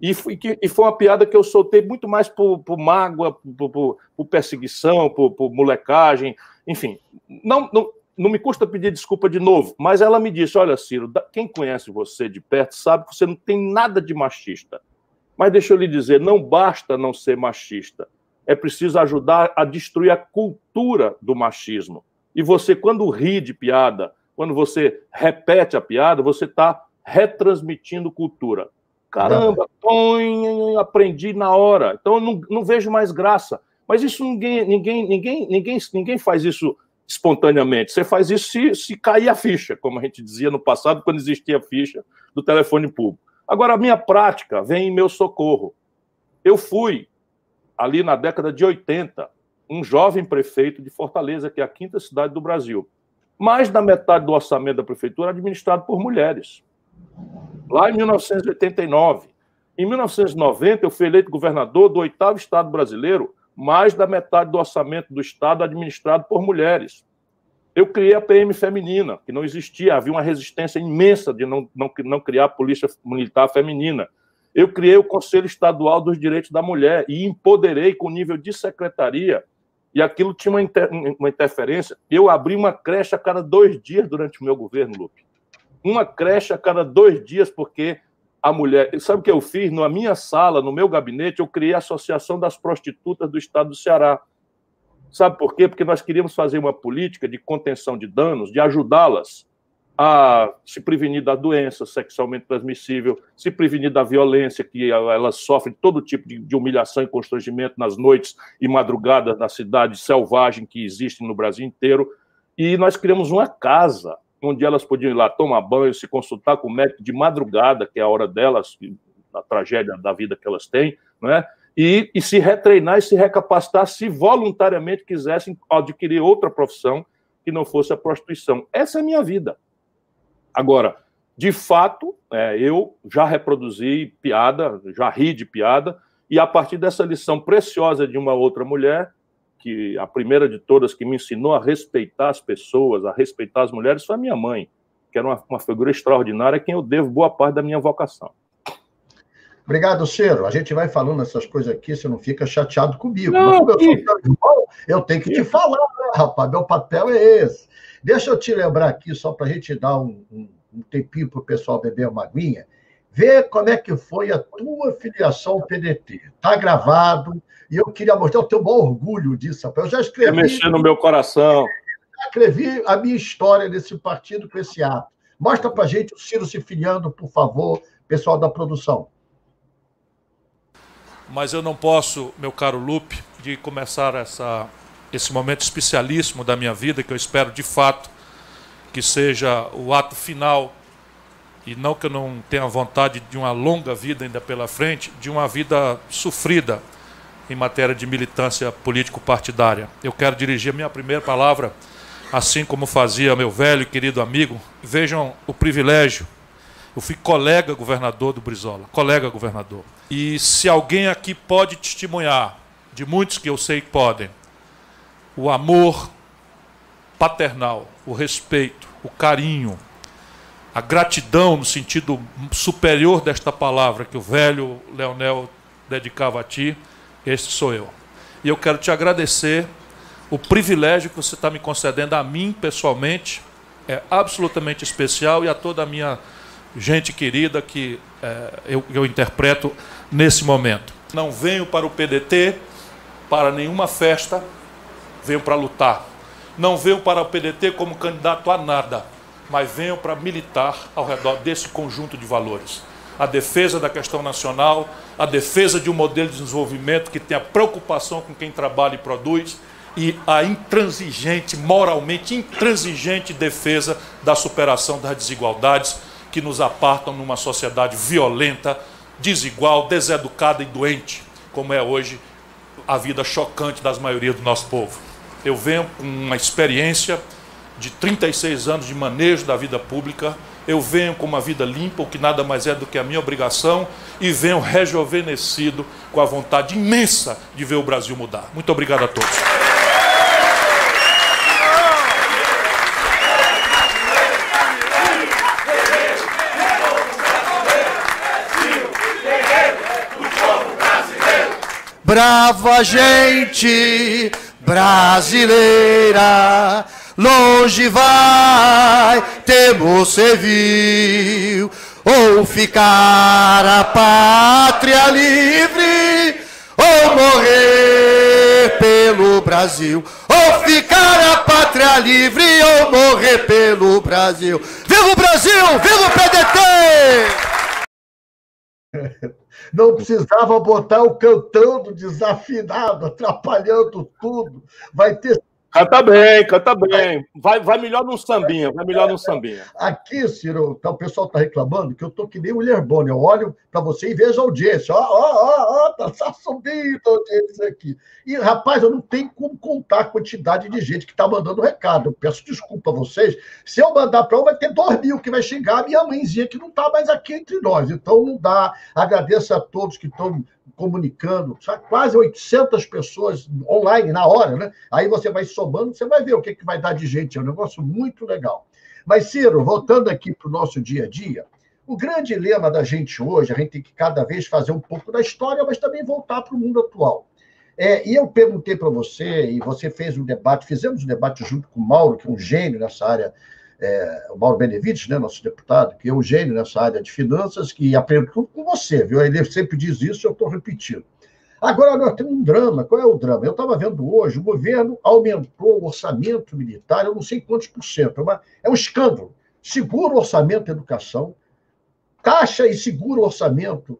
e foi uma piada que eu soltei muito mais por mágoa, por perseguição, por molecagem, enfim. Não me custa pedir desculpa de novo, mas ela me disse, olha, Ciro, quem conhece você de perto sabe que você não tem nada de machista. Mas deixa eu lhe dizer, não basta não ser machista. É preciso ajudar a destruir a cultura do machismo. E você, quando ri de piada, quando você repete a piada, você está retransmitindo cultura. Caramba, aprendi na hora. Então, eu não vejo mais graça. Mas isso ninguém faz isso espontaneamente. Você faz isso se cair a ficha, como a gente dizia no passado, quando existia a ficha do telefone público. Agora, a minha prática vem em meu socorro. Eu fui, ali na década de 80, um jovem prefeito de Fortaleza, que é a quinta cidade do Brasil. Mais da metade do orçamento da prefeitura administrado por mulheres. Lá em 1989. Em 1990, eu fui eleito governador do 8º estado brasileiro, mais da metade do orçamento do estado administrado por mulheres. Eu criei a PM feminina, que não existia, havia uma resistência imensa de não criar a polícia militar feminina. Eu criei o Conselho Estadual dos Direitos da Mulher e empoderei com nível de secretaria, e aquilo tinha uma interferência. Eu abri uma creche a cada 2 dias durante o meu governo, Lupe. Uma creche a cada 2 dias, porque a mulher... Sabe o que eu fiz? Na minha sala, no meu gabinete, eu criei a Associação das Prostitutas do Estado do Ceará. Sabe por quê? Porque nós queríamos fazer uma política de contenção de danos, de ajudá-las a se prevenir da doença sexualmente transmissível, se prevenir da violência, que elas sofrem todo tipo de humilhação e constrangimento nas noites e madrugadas na cidade selvagem que existe no Brasil inteiro. E nós criamos uma casa onde elas podiam ir lá tomar banho, se consultar com o médico de madrugada, que é a hora delas, a tragédia da vida que elas têm, não é? E se retreinar e se recapacitar se voluntariamente quisessem adquirir outra profissão que não fosse a prostituição. Essa é a minha vida. Agora, de fato, eu já reproduzi piada, já ri de piada, e a partir dessa lição preciosa de uma outra mulher, que a primeira de todas que me ensinou a respeitar as pessoas, a respeitar as mulheres, foi a minha mãe, que era uma figura extraordinária, a quem eu devo boa parte da minha vocação. Obrigado, Ciro. A gente vai falando essas coisas aqui, você não fica chateado comigo. Não, mas como eu sou teu irmão, eu tenho que te falar, né, rapaz? Meu papel é esse. Deixa eu te lembrar aqui, só para a gente dar um tempinho para o pessoal beber uma aguinha. Vê como é que foi a tua filiação ao PDT. Está gravado, e eu queria mostrar o teu maior orgulho disso, rapaz. Eu já escrevi... Mexer no meu coração. Escrevi a minha história desse partido com esse ato. Mostra para a gente o Ciro se filiando, por favor, pessoal da produção. Mas eu não posso, meu caro Lupe, de começar esse momento especialíssimo da minha vida, que eu espero de fato que seja o ato final, e não que eu não tenha vontade de uma longa vida ainda pela frente, de uma vida sofrida em matéria de militância político-partidária. Eu quero dirigir a minha primeira palavra, assim como fazia meu velho e querido amigo. Vejam o privilégio. Eu fui colega governador do Brizola, colega governador. E se alguém aqui pode testemunhar, de muitos que eu sei que podem, o amor paternal, o respeito, o carinho, a gratidão no sentido superior desta palavra que o velho Leonel dedicava a ti, este sou eu. E eu quero te agradecer o privilégio que você está me concedendo a mim pessoalmente, é absolutamente especial, e a toda a minha gente querida que eu interpreto nesse momento. Não venho para o PDT para nenhuma festa, venho para lutar. Não venho para o PDT como candidato a nada, mas venho para militar ao redor desse conjunto de valores. A defesa da questão nacional, a defesa de um modelo de desenvolvimento que tenha preocupação com quem trabalha e produz, e a intransigente, moralmente intransigente defesa da superação das desigualdades que nos apartam numa sociedade violenta, desigual, deseducada e doente, como é hoje a vida chocante das maiorias do nosso povo. Eu venho com uma experiência de 36 anos de manejo da vida pública, eu venho com uma vida limpa, o que nada mais é do que a minha obrigação, e venho rejuvenescido com a vontade imensa de ver o Brasil mudar. Muito obrigado a todos. Brava gente brasileira, longe vai, temo servil, ou ficar a pátria livre, ou morrer pelo Brasil. Ou ficar a pátria livre, ou morrer pelo Brasil. Viva o Brasil! Viva o PDT! Não precisava botar o cantando desafinado, atrapalhando tudo. Vai ter... Canta bem, canta bem. Vai melhor num sambinha, vai melhor num sambinha. Aqui, Ciro, o pessoal está reclamando que eu estou que nem o William Bonner. Eu olho para você e vejo a audiência. Tá subindo a audiência aqui. E, rapaz, eu não tenho como contar a quantidade de gente que está mandando recado. Eu peço desculpa a vocês. Se eu mandar para um, vai ter 2.000 que vai xingar a minha mãezinha, que não está mais aqui entre nós. Então, não dá. Agradeço a todos que estão comunicando, quase 800 pessoas online na hora, né? Aí você vai somando, você vai ver o que vai dar de gente. É um negócio muito legal. Mas, Ciro, voltando aqui para o nosso dia a dia, o grande lema da gente hoje, a gente tem que cada vez fazer um pouco da história, mas também voltar para o mundo atual. E eu perguntei para você, e você fez um debate, fizemos um debate junto com o Mauro, que é um gênio nessa área, o Mauro Benevides, né, nosso deputado, que é um gênio nessa área de finanças, que aprende tudo com você, viu? Ele sempre diz isso e eu estou repetindo. Agora, nós temos um drama. Qual é o drama? Eu estava vendo hoje, o governo aumentou o orçamento militar, eu não sei quantos por cento, mas é um escândalo. Segura o orçamento da educação, taxa e segura o orçamento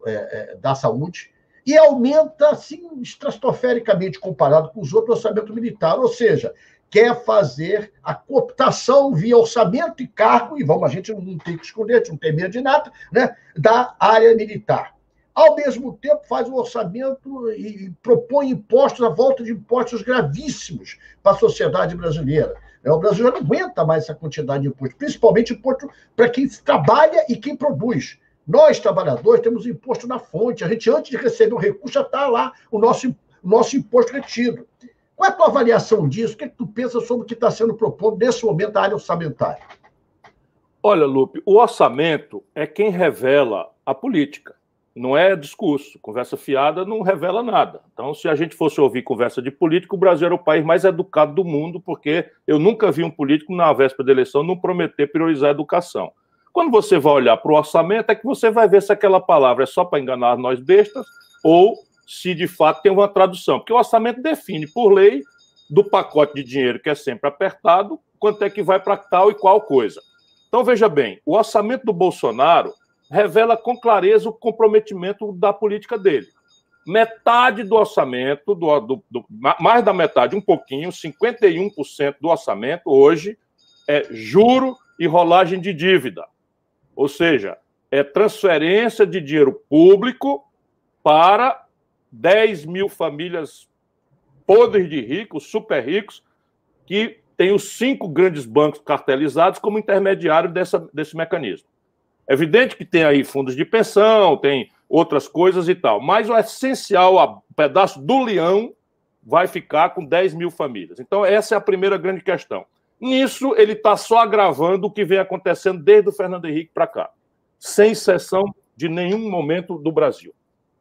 da saúde, e aumenta, assim, estratosfericamente comparado com os outros orçamentos militares, ou seja, quer fazer a cooptação via orçamento e cargo, e a gente não tem que esconder, a gente não tem medo de nada, né, da área militar. Ao mesmo tempo, faz um orçamento e propõe impostos, a volta de impostos gravíssimos para a sociedade brasileira. O Brasil já não aguenta mais essa quantidade de impostos, principalmente imposto para quem trabalha e quem produz. Nós, trabalhadores, temos imposto na fonte. A gente, antes de receber o recurso, já está lá o nosso imposto retido. Qual é a tua avaliação disso? O que tu pensa sobre o que está sendo proposto nesse momento da área orçamentária? Olha, Lupe, o orçamento é quem revela a política. Não é discurso. Conversa fiada não revela nada. Então, se a gente fosse ouvir conversa de político, o Brasil era o país mais educado do mundo, porque eu nunca vi um político, na véspera da eleição, não prometer priorizar a educação. Quando você vai olhar para o orçamento, é que você vai ver se aquela palavra é só para enganar nós bestas ou se de fato tem uma tradução. Porque o orçamento define, por lei, do pacote de dinheiro que é sempre apertado, quanto é que vai para tal e qual coisa. Então, veja bem, o orçamento do Bolsonaro revela com clareza o comprometimento da política dele. Metade do orçamento, mais da metade, um pouquinho, 51% do orçamento hoje é juro e rolagem de dívida. Ou seja, é transferência de dinheiro público para 10 mil famílias podres de ricos, super ricos, que têm os 5 grandes bancos cartelizados como intermediário desse mecanismo. É evidente que tem aí fundos de pensão, tem outras coisas e tal, mas o essencial, o pedaço do leão, vai ficar com 10 mil famílias. Então, essa é a primeira grande questão. Nisso, ele está só agravando o que vem acontecendo desde o Fernando Henrique para cá, sem exceção de nenhum momento do Brasil.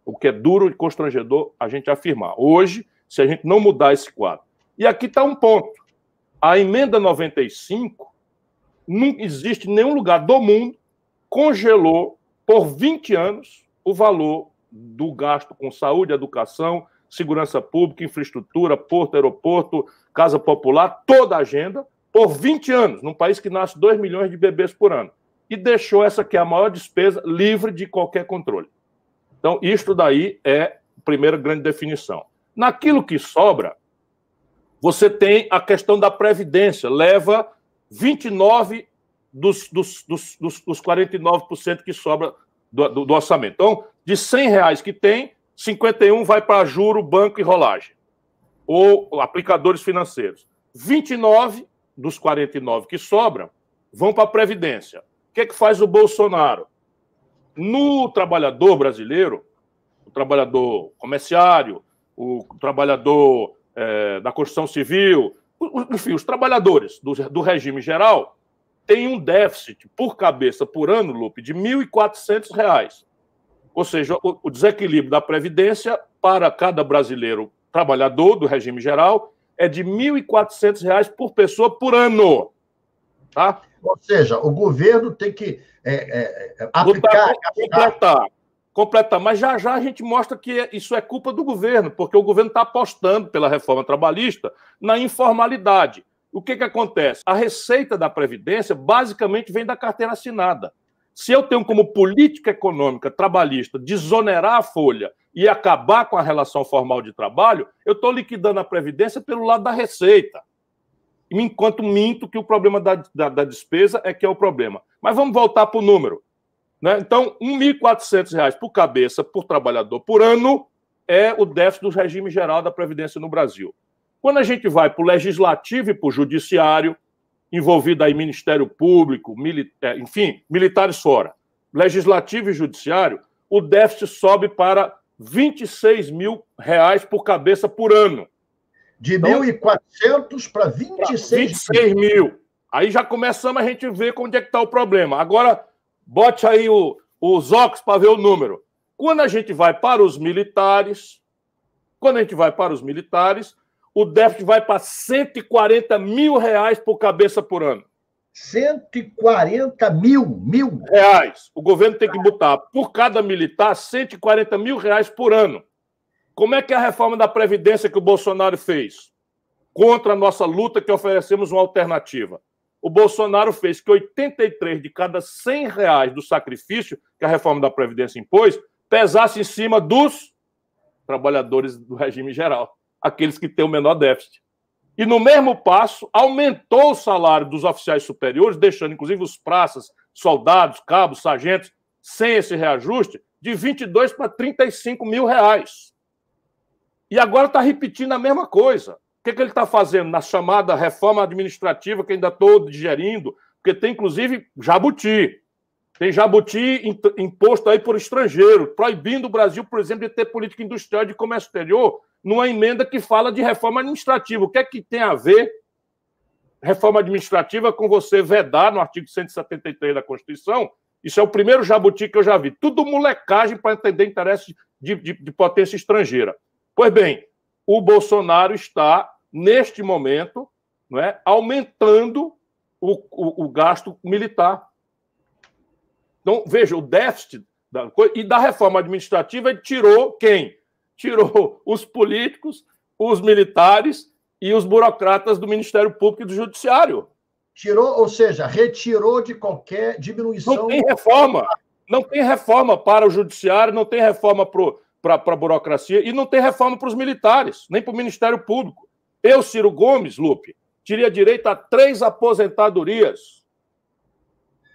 O que é duro e constrangedor a gente afirmar. Hoje, se a gente não mudar esse quadro. E aqui está um ponto. A emenda 95, não existe nenhum lugar do mundo, congelou por 20 anos o valor do gasto com saúde, educação, segurança pública, infraestrutura, porto, aeroporto, casa popular, toda a agenda, por 20 anos, num país que nasce 2 milhões de bebês por ano. E deixou essa que é a maior despesa livre de qualquer controle. Então, isto daí é a primeira grande definição. Naquilo que sobra, você tem a questão da Previdência, leva 29 dos 49% que sobra do orçamento. Então, de R$100 que tem, 51 vai para juro, banco e rolagem, ou aplicadores financeiros. 29 dos 49 que sobram vão para a Previdência. O que é que faz o Bolsonaro? No trabalhador brasileiro, o trabalhador comerciário, o trabalhador da construção civil, enfim, os trabalhadores do regime geral têm um déficit por cabeça por ano, Lupe, de R$1.400. Ou seja, o desequilíbrio da Previdência para cada brasileiro trabalhador do regime geral é de R$1.400 por pessoa por tá? Ou seja, o governo tem que aplicar... Completar. Mas já a gente mostra que isso é culpa do governo, porque o governo está apostando pela reforma trabalhista na informalidade. O que acontece? A receita da Previdência basicamente vem da carteira assinada. Se eu tenho como política econômica trabalhista desonerar a folha e acabar com a relação formal de trabalho, eu estou liquidando a Previdência pelo lado da receita. Enquanto minto que o problema da despesa é que é o problema. Mas vamos voltar para o número. Né? Então, R$1.400 por cabeça, por trabalhador, por ano, é o déficit do regime geral da Previdência no Brasil. Quando a gente vai para o Legislativo e para o Judiciário, envolvido aí Ministério Público, enfim, militares fora, Legislativo e Judiciário, o déficit sobe para R$26 mil por cabeça por ano. De então, 1.400 para 26 mil. Aí já começamos a gente ver onde é que está o problema. Agora, bote aí os óculos para ver o número. Quando a gente vai para os militares, o déficit vai para R$140 mil por cabeça por ano. 140 mil reais. O governo tem que botar por cada militar R$140 mil por ano. Como é que é a reforma da Previdência que o Bolsonaro fez? Contra a nossa luta, que oferecemos uma alternativa. O Bolsonaro fez que 83 de cada R$100 do sacrifício que a reforma da Previdência impôs pesasse em cima dos trabalhadores do regime geral, aqueles que têm o menor déficit. E, no mesmo passo, aumentou o salário dos oficiais superiores, deixando, inclusive, os praças, soldados, cabos, sargentos, sem esse reajuste, de 22 para 35 mil reais. E agora está repetindo a mesma coisa. O que ele está fazendo na chamada reforma administrativa, que ainda estou digerindo, porque tem, inclusive, jabuti. Tem jabuti imposto aí por estrangeiro, proibindo o Brasil, por exemplo, de ter política industrial e de comércio exterior, numa emenda que fala de reforma administrativa. O que é que tem a ver reforma administrativa com você vedar no artigo 173 da Constituição? Isso é o primeiro jabuti que eu já vi. Tudo molecagem para entender interesses de potência estrangeira. Pois bem, o Bolsonaro está, neste momento, não é, aumentando o gasto militar. Então, veja, o déficit da coisa, e da reforma administrativa ele tirou quem? Tirou os políticos, os militares e os burocratas do Ministério Público e do Judiciário. Tirou, ou seja, retirou de qualquer diminuição. Não tem reforma. Não tem reforma para o Judiciário, não tem reforma para a burocracia e não tem reforma para os militares, nem para o Ministério Público. Eu, Ciro Gomes, Lupe, teria direito a 3 aposentadorias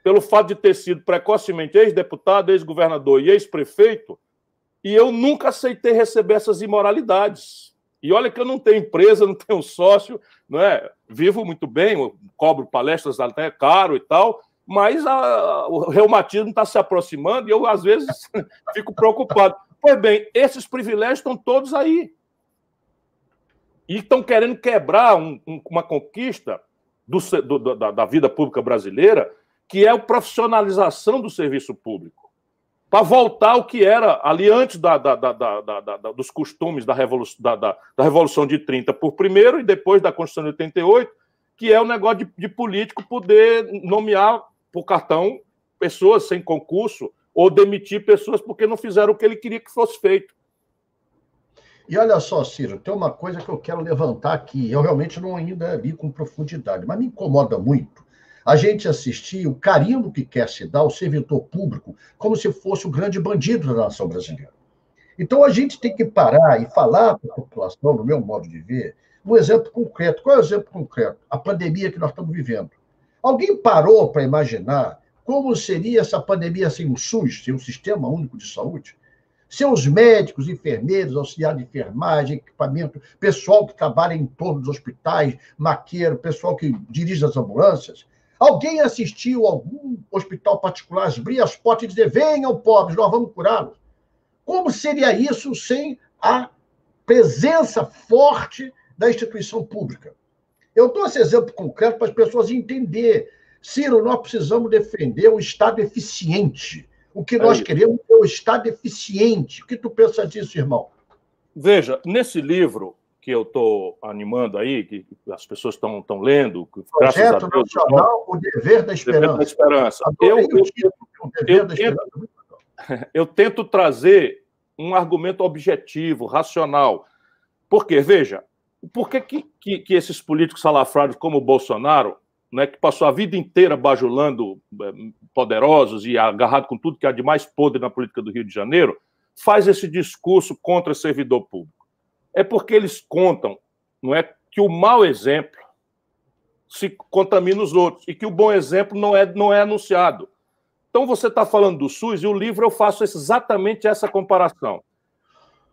pelo fato de ter sido precocemente ex-deputado, ex-governador e ex-prefeito, e eu nunca aceitei receber essas imoralidades. E olha que eu não tenho empresa, não tenho sócio, não é? Vivo muito bem, eu cobro palestras até caro e tal, mas o reumatismo está se aproximando e eu, às vezes, fico preocupado. Pois bem, esses privilégios estão todos aí. E estão querendo quebrar uma conquista da vida pública brasileira, que é a profissionalização do serviço público, para voltar ao que era ali antes dos costumes da Revolução de 30 por primeiro e depois da Constituição de 88, que é o negócio de político poder nomear por cartão pessoas sem concurso ou demitir pessoas porque não fizeram o que ele queria que fosse feito. E olha só, Ciro, tem uma coisa que eu quero levantar aqui. Eu realmente não ainda li com profundidade, mas me incomoda muito a gente assistir o carinho que quer se dar ao servidor público como se fosse o grande bandido da nação brasileira. Então, a gente tem que parar e falar para a população, no meu modo de ver, um exemplo concreto. Qual é o exemplo concreto? A pandemia que nós estamos vivendo. Alguém parou para imaginar como seria essa pandemia sem o SUS, sem o Sistema Único de Saúde? Sem os médicos, enfermeiros, auxiliar de enfermagem, equipamento, pessoal que trabalha em torno dos hospitais, maqueiro, pessoal que dirige as ambulâncias? Alguém assistiu a algum hospital particular abrir as portas e dizer: venham, pobres, nós vamos curá-los? Como seria isso sem a presença forte da instituição pública? Eu dou esse exemplo concreto para as pessoas entenderem. Ciro, nós precisamos defender um Estado eficiente. O que nós queremos é um Estado eficiente. O que tu pensa disso, irmão? Veja, nesse livro que eu estou animando aí, que as pessoas estão lendo, graças a Deus, Nacional, O Dever da Esperança. Dever da Esperança. Eu tento trazer um argumento objetivo, racional. Porque, veja, por que esses políticos salafrários como o Bolsonaro, né, que passou a vida inteira bajulando poderosos e agarrado com tudo que há de mais podre na política do Rio de Janeiro, faz esse discurso contra servidor público? É porque eles contam, não é, que o mau exemplo se contamina os outros e que o bom exemplo não é anunciado. Então você está falando do SUS e o livro eu faço exatamente essa comparação.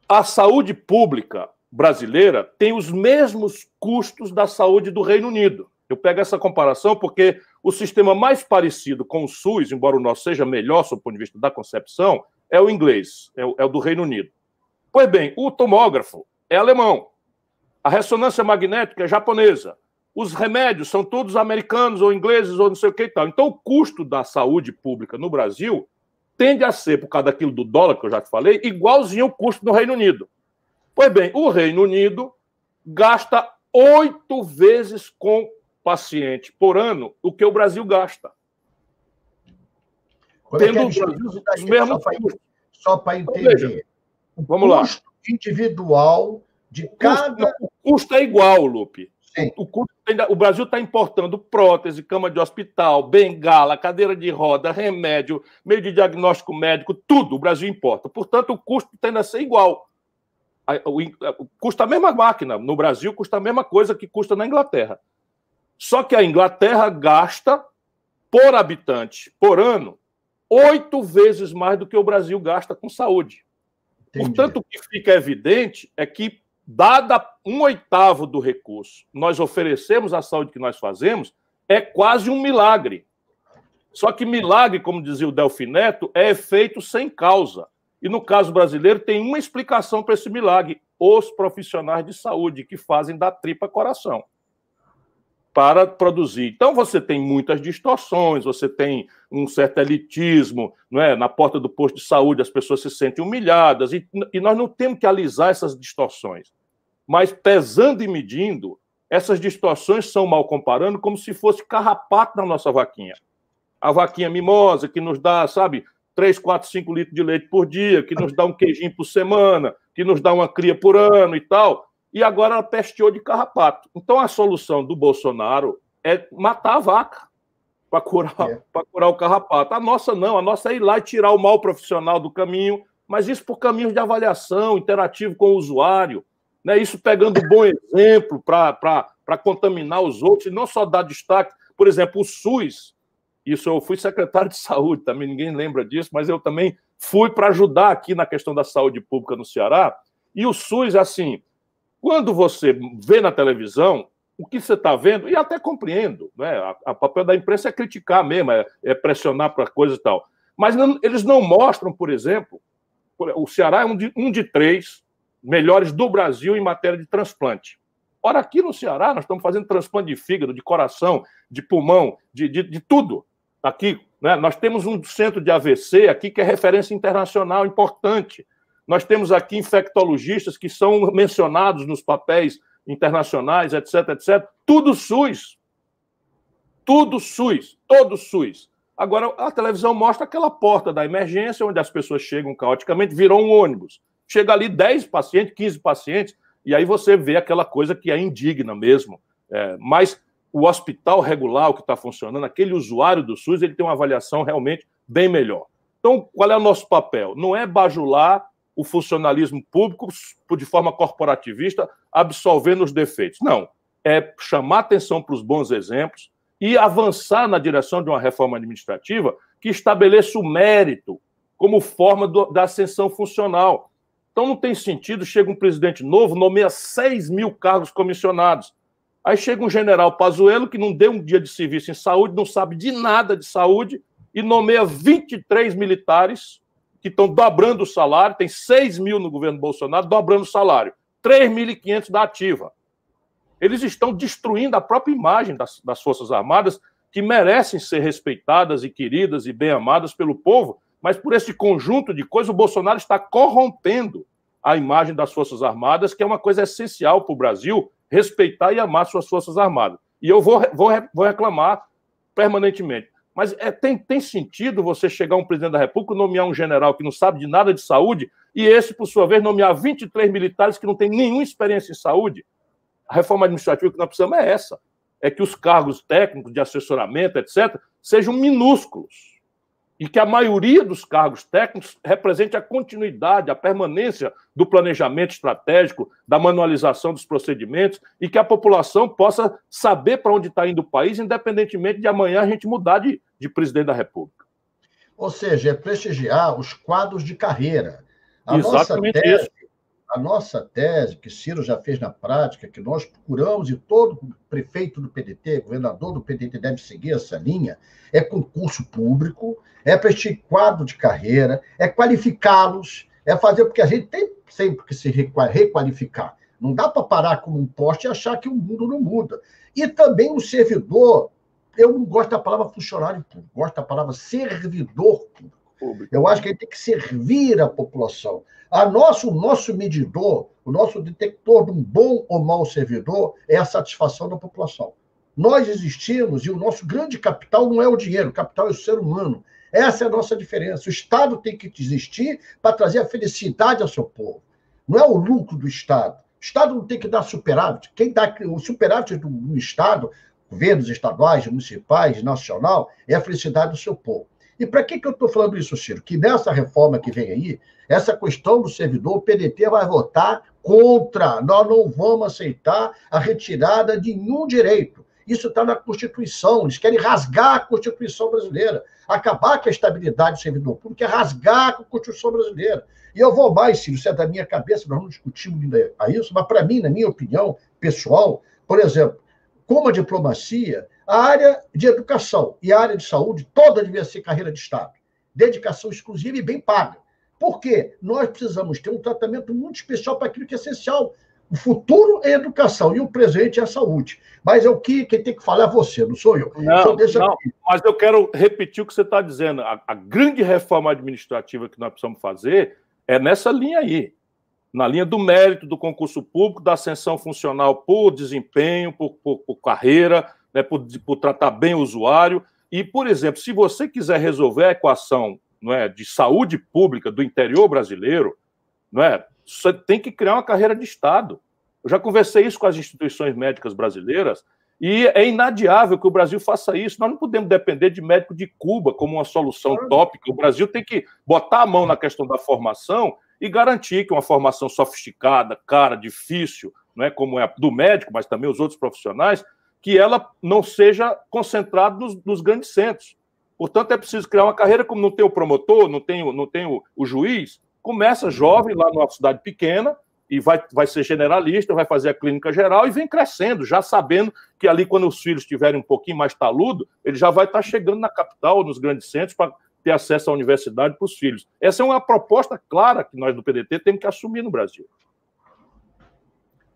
A saúde pública brasileira tem os mesmos custos da saúde do Reino Unido. Eu pego essa comparação porque o sistema mais parecido com o SUS, embora o nosso seja melhor sob o ponto de vista da concepção, é o inglês, é o do Reino Unido. Pois bem, o tomógrafo é alemão, a ressonância magnética é japonesa, os remédios são todos americanos ou ingleses ou não sei o que e tal. Então, o custo da saúde pública no Brasil tende a ser, por causa daquilo do dólar que eu já te falei, igualzinho ao custo no Reino Unido. Pois bem, o Reino Unido gasta 8 vezes com paciente por ano o que o Brasil gasta. Tendo os mesmos custos. Só para entender. Vamos lá. Individual de cada... O custo é igual, Lupe. O Brasil está importando prótese, cama de hospital, bengala, cadeira de roda, remédio, meio de diagnóstico médico, tudo o Brasil importa. Portanto, o custo tende a ser igual. Custa a mesma máquina. No Brasil, custa a mesma coisa que custa na Inglaterra. Só que a Inglaterra gasta, por habitante, por ano, 8 vezes mais do que o Brasil gasta com saúde. Entendi. Portanto, o que fica evidente é que, dada 1/8 do recurso, nós oferecemos a saúde que nós fazemos, é quase um milagre. Só que milagre, como dizia o Delfim Neto, é efeito sem causa. E no caso brasileiro tem uma explicação para esse milagre: os profissionais de saúde que fazem da tripa coração para produzir. Então você tem muitas distorções, você tem um certo elitismo, não é? Na porta do posto de saúde as pessoas se sentem humilhadas e nós não temos que alisar essas distorções. Mas pesando e medindo, essas distorções são, mal comparando, como se fosse carrapato na nossa vaquinha. A vaquinha mimosa, que nos dá, sabe, 3, 4, 5 litros de leite por dia, que nos dá um queijinho por semana, que nos dá uma cria por ano e tal. E agora ela pesteou de carrapato. Então a solução do Bolsonaro é matar a vaca para curar o carrapato. A nossa não, a nossa é ir lá e tirar o mal profissional do caminho, mas isso por caminhos de avaliação, interativo com o usuário, né? Isso pegando bom exemplo para contaminar os outros e não só dar destaque. Por exemplo, o SUS, isso eu fui secretário de saúde, também ninguém lembra disso, mas eu também fui para ajudar aqui na questão da saúde pública no Ceará. E o SUS, assim, quando você vê na televisão, o que você está vendo, e até compreendo, né? A papel da imprensa é criticar mesmo, é pressionar para coisa e tal. Mas eles não mostram, por exemplo, o Ceará é um de 3 melhores do Brasil em matéria de transplante. Ora, aqui no Ceará, nós estamos fazendo transplante de fígado, de coração, de pulmão, de tudo. Aqui, né? Nós temos um centro de AVC aqui que é referência internacional importante. Nós temos aqui infectologistas que são mencionados nos papéis internacionais, etc, etc. Tudo SUS. Tudo SUS. Todo SUS. Agora, a televisão mostra aquela porta da emergência, onde as pessoas chegam caoticamente, virou um ônibus. Chega ali 10 pacientes, 15 pacientes, e aí você vê aquela coisa que é indigna mesmo. Mas o hospital regular, o que está funcionando, aquele usuário do SUS, ele tem uma avaliação realmente bem melhor. Então, qual é o nosso papel? Não é bajular o funcionalismo público de forma corporativista, absolvendo os defeitos. Não. É chamar atenção para os bons exemplos e avançar na direção de uma reforma administrativa que estabeleça o mérito como forma da ascensão funcional. Então, não tem sentido, chega um presidente novo, nomeia 6 mil cargos comissionados. Aí chega um general Pazuello, que não deu um dia de serviço em saúde, não sabe de nada de saúde, e nomeia 23 militares que estão dobrando o salário, tem 6 mil no governo Bolsonaro, dobrando o salário, 3.500 da ativa. Eles estão destruindo a própria imagem das Forças Armadas, que merecem ser respeitadas e queridas e bem amadas pelo povo, mas por esse conjunto de coisas, o Bolsonaro está corrompendo a imagem das Forças Armadas, que é uma coisa essencial para o Brasil, respeitar e amar suas Forças Armadas. E eu vou reclamar permanentemente. Mas tem sentido você chegar a um presidente da República, nomear um general que não sabe de nada de saúde, e esse, por sua vez, nomear 23 militares que não têm nenhuma experiência em saúde? A reforma administrativa que nós precisamos é essa. É que os cargos técnicos de assessoramento, etc., sejam minúsculos. E que a maioria dos cargos técnicos represente a continuidade, a permanência do planejamento estratégico, da manualização dos procedimentos, e que a população possa saber para onde está indo o país, independentemente de amanhã a gente mudar de presidente da República. Ou seja, é prestigiar os quadros de carreira. Exatamente isso. A nossa tese, que Ciro já fez na prática, que nós procuramos, e todo prefeito do PDT, governador do PDT deve seguir essa linha, é concurso público, é prestigiar quadro de carreira, é qualificá-los, é fazer, porque a gente tem sempre que se requalificar. Não dá para parar como um poste e achar que o mundo não muda. E também o servidor, eu não gosto da palavra funcionário público, gosto da palavra servidor público. Eu acho que ele tem que servir a população. O nosso medidor, o nosso detector de um bom ou mau servidor é a satisfação da população. Nós existimos e o nosso grande capital não é o dinheiro, o capital é o ser humano. Essa é a nossa diferença. O Estado tem que existir para trazer a felicidade ao seu povo. Não é o lucro do Estado. O Estado não tem que dar superávit. Quem dá o superávit do Estado, governos estaduais, municipais, nacional, é a felicidade do seu povo. E para que eu estou falando isso, Ciro? Que nessa reforma que vem aí, essa questão do servidor, o PDT vai votar contra. Nós não vamos aceitar a retirada de nenhum direito. Isso está na Constituição. Eles querem rasgar a Constituição brasileira. Acabar com a estabilidade do servidor público é rasgar a Constituição brasileira. E eu vou mais, Ciro, isso é da minha cabeça, nós não discutimos ainda a isso, mas para mim, na minha opinião pessoal, por exemplo, como a diplomacia, a área de educação e a área de saúde, toda devia ser carreira de Estado. Dedicação exclusiva e bem paga. Por quê? Nós precisamos ter um tratamento muito especial para aquilo que é essencial. O futuro é a educação e o presente é a saúde. Mas é o que quem tem que falar é você, não sou eu. Não, mas eu quero repetir o que você está dizendo. A grande reforma administrativa que nós precisamos fazer é nessa linha aí. Na linha do mérito do concurso público, da ascensão funcional por desempenho, por carreira, né, por tratar bem o usuário, E, por exemplo, se você quiser resolver a equação, não é, de saúde pública do interior brasileiro, não é, você tem que criar uma carreira de Estado. Eu já conversei isso com as instituições médicas brasileiras e é inadiável que o Brasil faça isso. Nós não podemos depender de médico de Cuba como uma solução tópica. O Brasil tem que botar a mão na questão da formação e garantir que uma formação sofisticada, cara, difícil, não é como é a do médico, mas também os outros profissionais, que ela não seja concentrada nos grandes centros. Portanto, é preciso criar uma carreira, como não tem o promotor, não tem o juiz, começa jovem lá numa cidade pequena e vai ser generalista, vai fazer a clínica geral e vem crescendo, já sabendo que ali, quando os filhos estiverem um pouquinho mais taludo, ele já vai estar chegando na capital, nos grandes centros, para ter acesso à universidade para os filhos. Essa é uma proposta clara que nós do PDT temos que assumir no Brasil.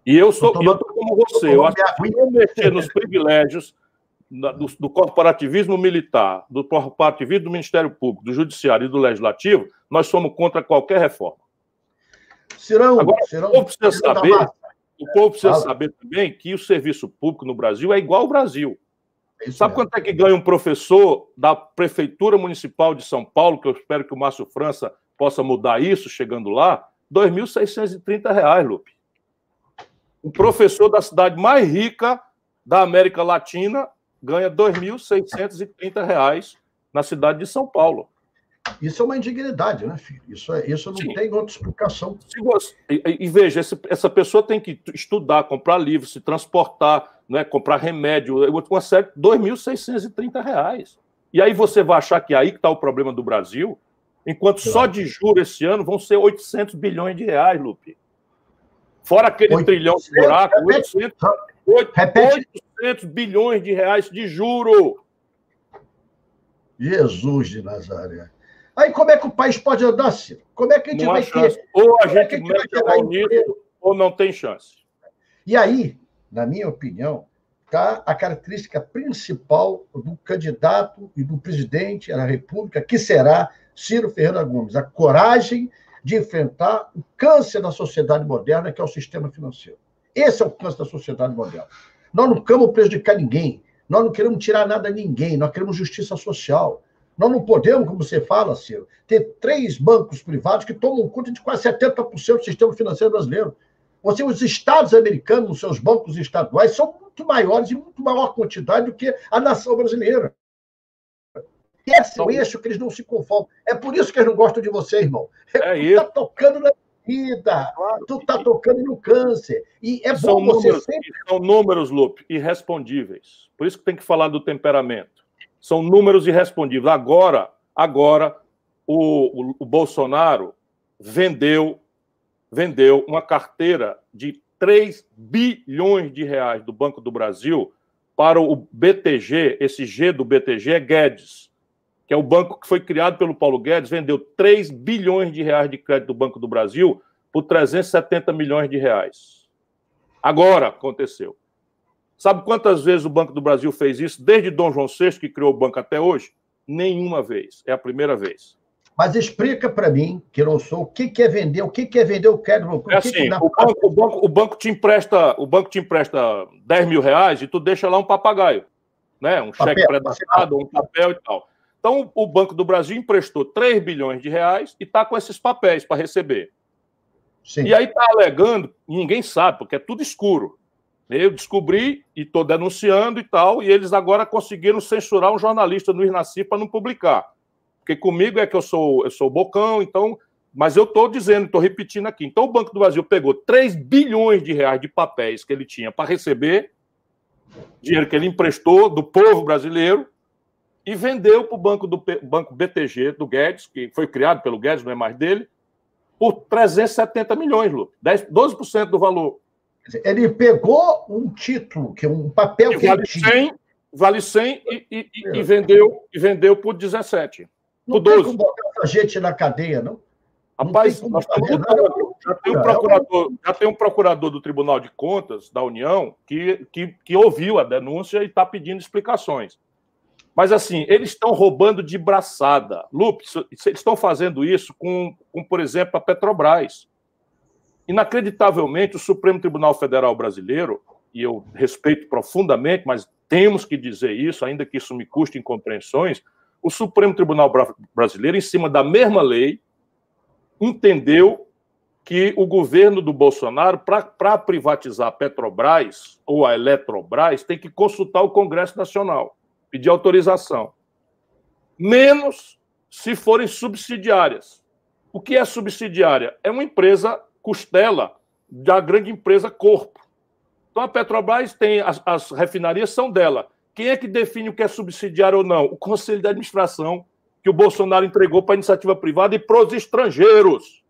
E eu estou como você, eu acho que se eu mexer nos privilégios do corporativismo militar, do corporativismo do Ministério Público, do Judiciário e do Legislativo, nós somos contra qualquer reforma. Agora, o povo precisa saber também que o serviço público no Brasil é igual ao Brasil. Sabe quanto é que ganha um professor da Prefeitura Municipal de São Paulo, que eu espero que o Márcio França possa mudar isso chegando lá? R$ 2.630, Lupe. Um professor da cidade mais rica da América Latina ganha R$ 2.630 na cidade de São Paulo. Isso é uma indignidade, né, filho? Isso não tem outra explicação. E veja, essa pessoa tem que estudar, comprar livro, se transportar, né, comprar remédio, uma série, R$ 2.630. E aí você vai achar que é aí que está o problema do Brasil, enquanto só de juros esse ano vão ser 800 bilhões de reais, Lupe. Fora aquele trilhão de buraco, 800 bilhões de reais de juro. Jesus de Nazaré. Aí como é que o país pode andar, Ciro? Como é que a gente vai ter... Ou a gente mete a mão nisso, ou não tem chance. E aí, na minha opinião, está a característica principal do candidato e do presidente da República, que será Ciro Ferreira Gomes, a coragem de enfrentar o câncer da sociedade moderna, que é o sistema financeiro. Esse é o câncer da sociedade moderna. Nós não queremos prejudicar ninguém, nós não queremos tirar nada a ninguém, nós queremos justiça social. Nós não podemos, como você fala, Ciro, ter 3 bancos privados que tomam conta de quase 70% do sistema financeiro brasileiro. Os estados americanos, os seus bancos estaduais, são muito maiores e muito maior quantidade do que a nação brasileira. Esse é o eixo que eles não se conformam. É por isso que eles não gostam de você, irmão. Tu está tocando na vida, claro. Tu está tocando no câncer. E é bom você sempre... São números, Lupe, irrespondíveis. Por isso que tem que falar do temperamento. São números irrespondíveis. Agora o Bolsonaro vendeu uma carteira de 3 bilhões de reais do Banco do Brasil para o BTG, esse G do BTG é Guedes, que é o banco que foi criado pelo Paulo Guedes, vendeu 3 bilhões de reais de crédito do Banco do Brasil por 370 milhões de reais. Agora aconteceu. Sabe quantas vezes o Banco do Brasil fez isso, desde Dom João VI, que criou o banco até hoje? Nenhuma vez. É a primeira vez. Mas explica para mim, que eu não sou, o que é vender, o que é vender o crédito. É assim, o banco te empresta 10 mil reais e tu deixa lá um papagaio, né? Um cheque pré-datado, um papel e tal. Então, o Banco do Brasil emprestou 3 bilhões de reais e está com esses papéis para receber. Sim. E aí está alegando, ninguém sabe, porque é tudo escuro. Eu descobri e estou denunciando e tal, e eles agora conseguiram censurar um jornalista no Irnaci para não publicar. Porque comigo é que eu sou bocão, então... Mas eu estou dizendo, estou repetindo aqui. Então, o Banco do Brasil pegou 3 bilhões de reais de papéis que ele tinha para receber, dinheiro que ele emprestou do povo brasileiro, e vendeu para o Banco BTG, do Guedes, que foi criado pelo Guedes, não é mais dele, por 370 milhões, Lu, 12% do valor. Ele pegou um título, que é um papel que vale 100, vale 100 e vendeu por 17. Não por 12. Tem como botar essa gente na cadeia, não? Rapaz, nós estamos já tem um procurador do Tribunal de Contas da União que ouviu a denúncia e está pedindo explicações. Mas, assim, eles estão roubando de braçada. Lupe, eles estão fazendo isso com, por exemplo, a Petrobras. Inacreditavelmente, o Supremo Tribunal Federal Brasileiro, e eu respeito profundamente, mas temos que dizer isso, ainda que isso me custe incompreensões, o Supremo Tribunal Brasileiro, em cima da mesma lei, entendeu que o governo do Bolsonaro, para privatizar a Petrobras ou a Eletrobras, tem que consultar o Congresso Nacional, pedir autorização. Menos se forem subsidiárias. O que é subsidiária? É uma empresa costela da grande empresa Corpo. Então a Petrobras tem, as refinarias são dela. Quem é que define o que é subsidiário ou não? O Conselho de Administração, que o Bolsonaro entregou para a iniciativa privada e para os estrangeiros.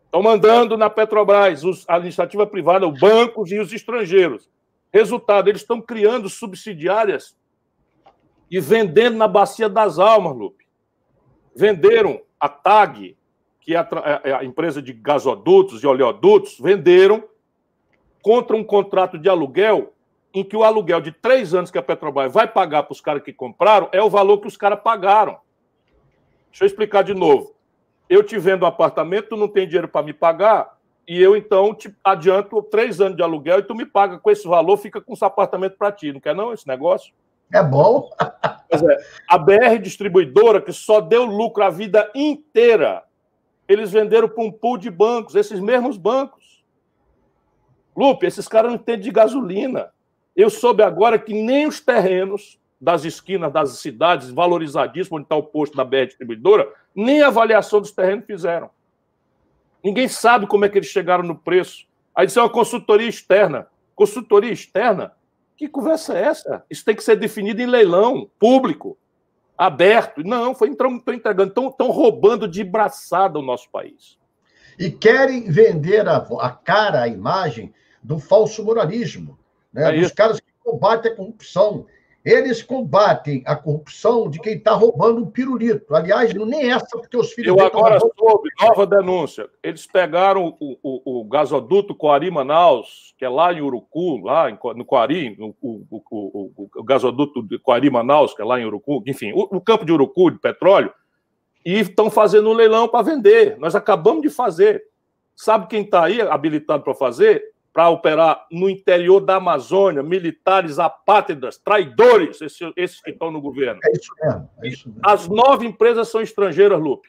Estão mandando na Petrobras a iniciativa privada, os bancos e os estrangeiros. Resultado, eles estão criando subsidiárias e vendendo na Bacia das Almas, Lupe. Venderam a TAG, que é a empresa de gasodutos e oleodutos, venderam contra um contrato de aluguel em que o aluguel de 3 anos que a Petrobras vai pagar para os caras que compraram é o valor que os caras pagaram. Deixa eu explicar de novo. Eu te vendo um apartamento, tu não tem dinheiro para me pagar, e eu, então, te adianto 3 anos de aluguel e tu me paga com esse valor, fica com esse apartamento para ti. Não quer não esse negócio? É bom. Pois é, a BR Distribuidora, que só deu lucro a vida inteira, eles venderam para um pool de bancos, esses mesmos bancos. Lupe, esses caras não entendem de gasolina. Eu soube agora que nem os terrenos das esquinas das cidades valorizadíssimas, onde está o posto da BR Distribuidora, nem a avaliação dos terrenos fizeram. Ninguém sabe como é que eles chegaram no preço. Aí disse, é uma consultoria externa. Consultoria externa? Que conversa é essa? Isso tem que ser definido em leilão público, aberto. Não, estão entregando, estão roubando de braçada o nosso país. E querem vender a cara, a imagem do falso moralismo, né? Dos caras que combatem a corrupção. Eles combatem a corrupção de quem está roubando um pirulito. Aliás, nem essa, porque os filhos... Eu agora soube, nova denúncia. Eles pegaram o gasoduto Coari-Manaus, que é lá em Urucu, lá no Coari, o gasoduto de Coari-Manaus, que é lá em Urucu, enfim, o campo de Urucu, de petróleo, e estão fazendo um leilão para vender. Nós acabamos de fazer. Sabe quem está aí habilitado para fazer? Para operar no interior da Amazônia, militares apátridas, traidores, esses que estão no governo. É isso mesmo. É isso mesmo. As 9 empresas são estrangeiras, Lupe.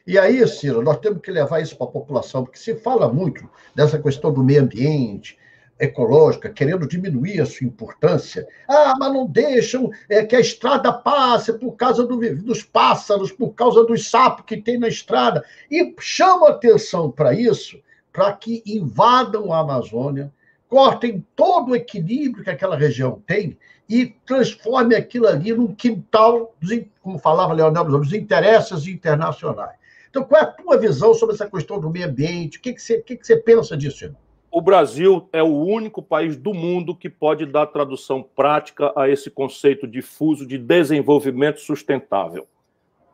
E aí, Ciro, nós temos que levar isso para a população, porque se fala muito dessa questão do meio ambiente, ecológica, querendo diminuir a sua importância. Ah, mas não deixam que a estrada passe por causa dos pássaros, por causa dos sapos que tem na estrada. E chama atenção para isso, para que invadam a Amazônia, cortem todo o equilíbrio que aquela região tem e transformem aquilo ali num quintal, como falava Leonel, dos interesses internacionais. Então, qual é a tua visão sobre essa questão do meio ambiente? O que você pensa disso, irmão? O Brasil é o único país do mundo que pode dar tradução prática a esse conceito difuso de desenvolvimento sustentável.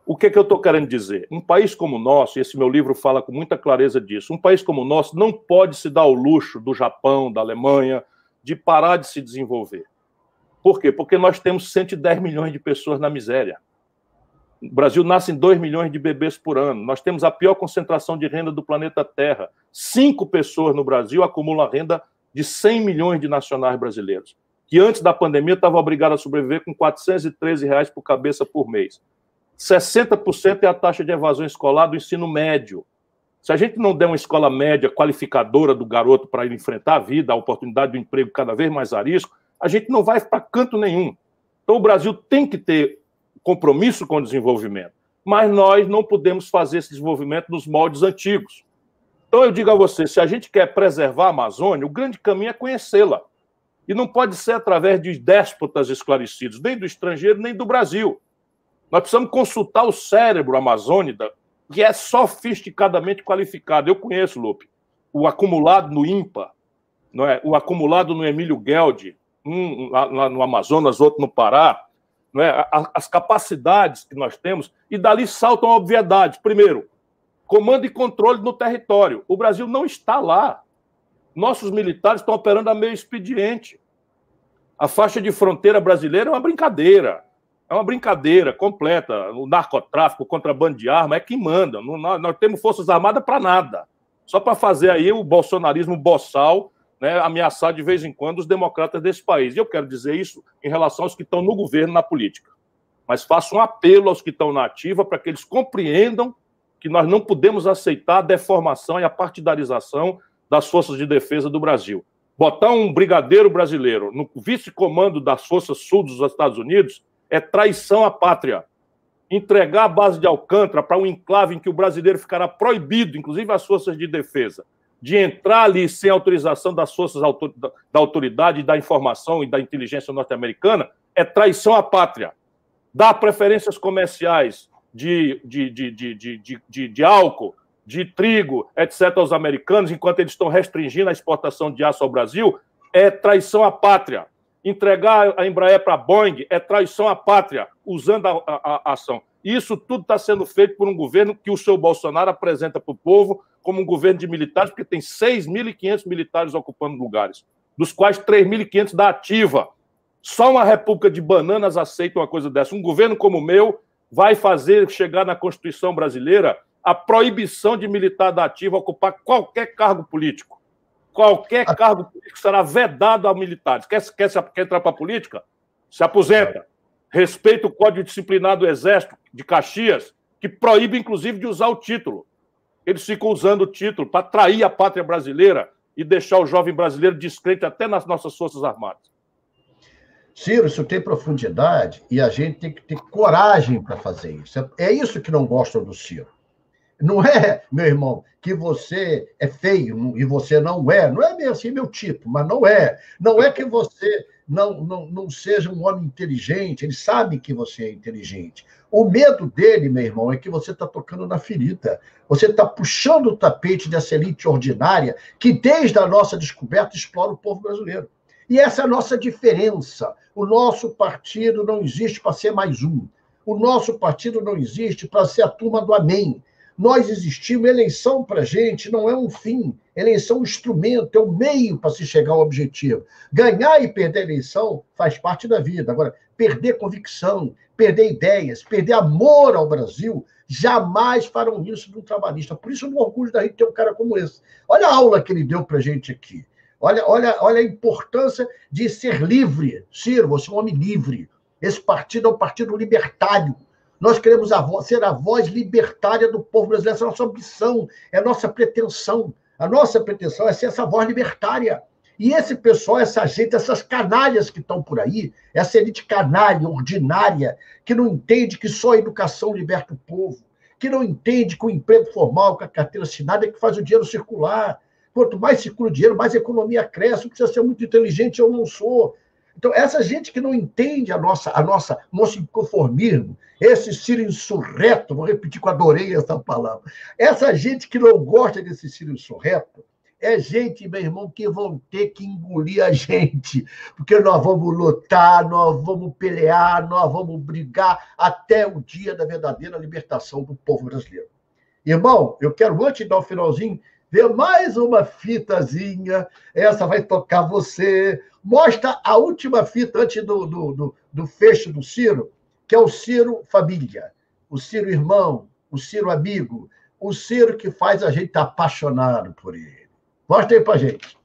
O que eu estou querendo dizer? Um país como o nosso, e esse meu livro fala com muita clareza disso, um país como o nosso não pode se dar o luxo do Japão, da Alemanha, de parar de se desenvolver. Por quê? Porque nós temos 110 milhões de pessoas na miséria. O Brasil nasce em 2 milhões de bebês por ano. Nós temos a pior concentração de renda do planeta Terra. 5 pessoas no Brasil acumulam a renda de 100 milhões de nacionais brasileiros, que antes da pandemia estavam obrigados a sobreviver com R$ 413 por cabeça por mês. 60% é a taxa de evasão escolar do ensino médio. Se a gente não der uma escola média qualificadora do garoto para ele enfrentar a vida, a oportunidade do emprego cada vez mais a risco, a gente não vai para canto nenhum. Então o Brasil tem que ter compromisso com o desenvolvimento, mas nós não podemos fazer esse desenvolvimento nos moldes antigos. Então eu digo a você, se a gente quer preservar a Amazônia, o grande caminho é conhecê-la. E não pode ser através de déspotas esclarecidos, nem do estrangeiro, nem do Brasil. Nós precisamos consultar o cérebro amazônida, que é sofisticadamente qualificado. Eu conheço, Lupe, o acumulado no INPA, não é? O acumulado no Emílio Gueldi, lá no Amazonas, outro no Pará, não é? As capacidades que nós temos, e dali saltam obviedades. Primeiro, comando e controle no território. O Brasil não está lá. Nossos militares estão operando a meio expediente. A faixa de fronteira brasileira é uma brincadeira completa. O narcotráfico, o contrabando de arma é quem manda. Nós temos forças armadas para nada. Só para fazer aí o bolsonarismo boçal, né, ameaçar de vez em quando os democratas desse país. E eu quero dizer isso em relação aos que estão no governo, na política. Mas faço um apelo aos que estão na ativa para que eles compreendam que nós não podemos aceitar a deformação e a partidarização das forças de defesa do Brasil. Botar um brigadeiro brasileiro no vice-comando das Forças Sul dos Estados Unidos é traição à pátria. Entregar a base de Alcântara para um enclave em que o brasileiro ficará proibido, inclusive as forças de defesa, de entrar ali sem autorização das forças da autoridade, da informação e da inteligência norte-americana, é traição à pátria. Dar preferências comerciais de álcool, de trigo, etc., aos americanos, enquanto eles estão restringindo a exportação de aço ao Brasil, é traição à pátria. Entregar a Embraer para a Boeing é traição à pátria, usando a ação. Isso tudo está sendo feito por um governo que o senhor Bolsonaro apresenta para o povo como um governo de militares, porque tem 6.500 militares ocupando lugares, dos quais 3.500 da ativa. Só uma república de bananas aceita uma coisa dessa. Um governo como o meu vai fazer chegar na Constituição brasileira a proibição de militar da ativa ocupar qualquer cargo político. Qualquer cargo político será vedado a militares. Quer entrar para a política? Se aposenta. Respeita o Código Disciplinar do Exército de Caxias, que proíbe, inclusive, de usar o título. Eles ficam usando o título para trair a pátria brasileira e deixar o jovem brasileiro descrente até nas nossas Forças Armadas. Ciro, isso tem profundidade e a gente tem que ter coragem para fazer isso. É isso que não gostam do Ciro. Não é, meu irmão, que você é feio e você não é. Não é assim meu tipo, mas não é. Não é que você não seja um homem inteligente. Ele sabe que você é inteligente. O medo dele, meu irmão, é que você está tocando na ferida. Você está puxando o tapete dessa elite ordinária que, desde a nossa descoberta, explora o povo brasileiro. E essa é a nossa diferença. O nosso partido não existe para ser mais um. O nosso partido não existe para ser a turma do amém. Nós existimos, eleição para a gente não é um fim, eleição é um instrumento, é um meio para se chegar ao objetivo. Ganhar e perder a eleição faz parte da vida. Agora, perder convicção, perder ideias, perder amor ao Brasil, jamais farão isso de um trabalhista. Por isso, eu me orgulho da gente ter um cara como esse. Olha a aula que ele deu para a gente aqui. Olha a importância de ser livre. Ciro, você é um homem livre. Esse partido é um partido libertário. Nós queremos ser a voz libertária do povo brasileiro. Essa é a nossa ambição, é a nossa pretensão. A nossa pretensão é ser essa voz libertária. E esse pessoal, essa gente, essas canalhas que estão por aí, essa elite canalha, ordinária, que não entende que só a educação liberta o povo, que não entende que o emprego formal, com a carteira assinada, é que faz o dinheiro circular. Quanto mais circula o dinheiro, mais a economia cresce. Não precisa ser muito inteligente, eu não sou. Então, essa gente que não entende nosso inconformismo, esse Ciro insurreto, vou repetir que eu adorei essa palavra, essa gente que não gosta desse Ciro insurreto, é gente, meu irmão, que vão ter que engolir a gente, porque nós vamos lutar, nós vamos pelear, nós vamos brigar até o dia da verdadeira libertação do povo brasileiro. Irmão, eu quero, antes de dar o finalzinho, ver mais uma fitazinha, essa vai tocar você. Mostra a última fita antes do fecho do Ciro, que é o Ciro família, o Ciro irmão, o Ciro amigo, o Ciro que faz a gente estar apaixonado por ele. Mostra aí pra gente.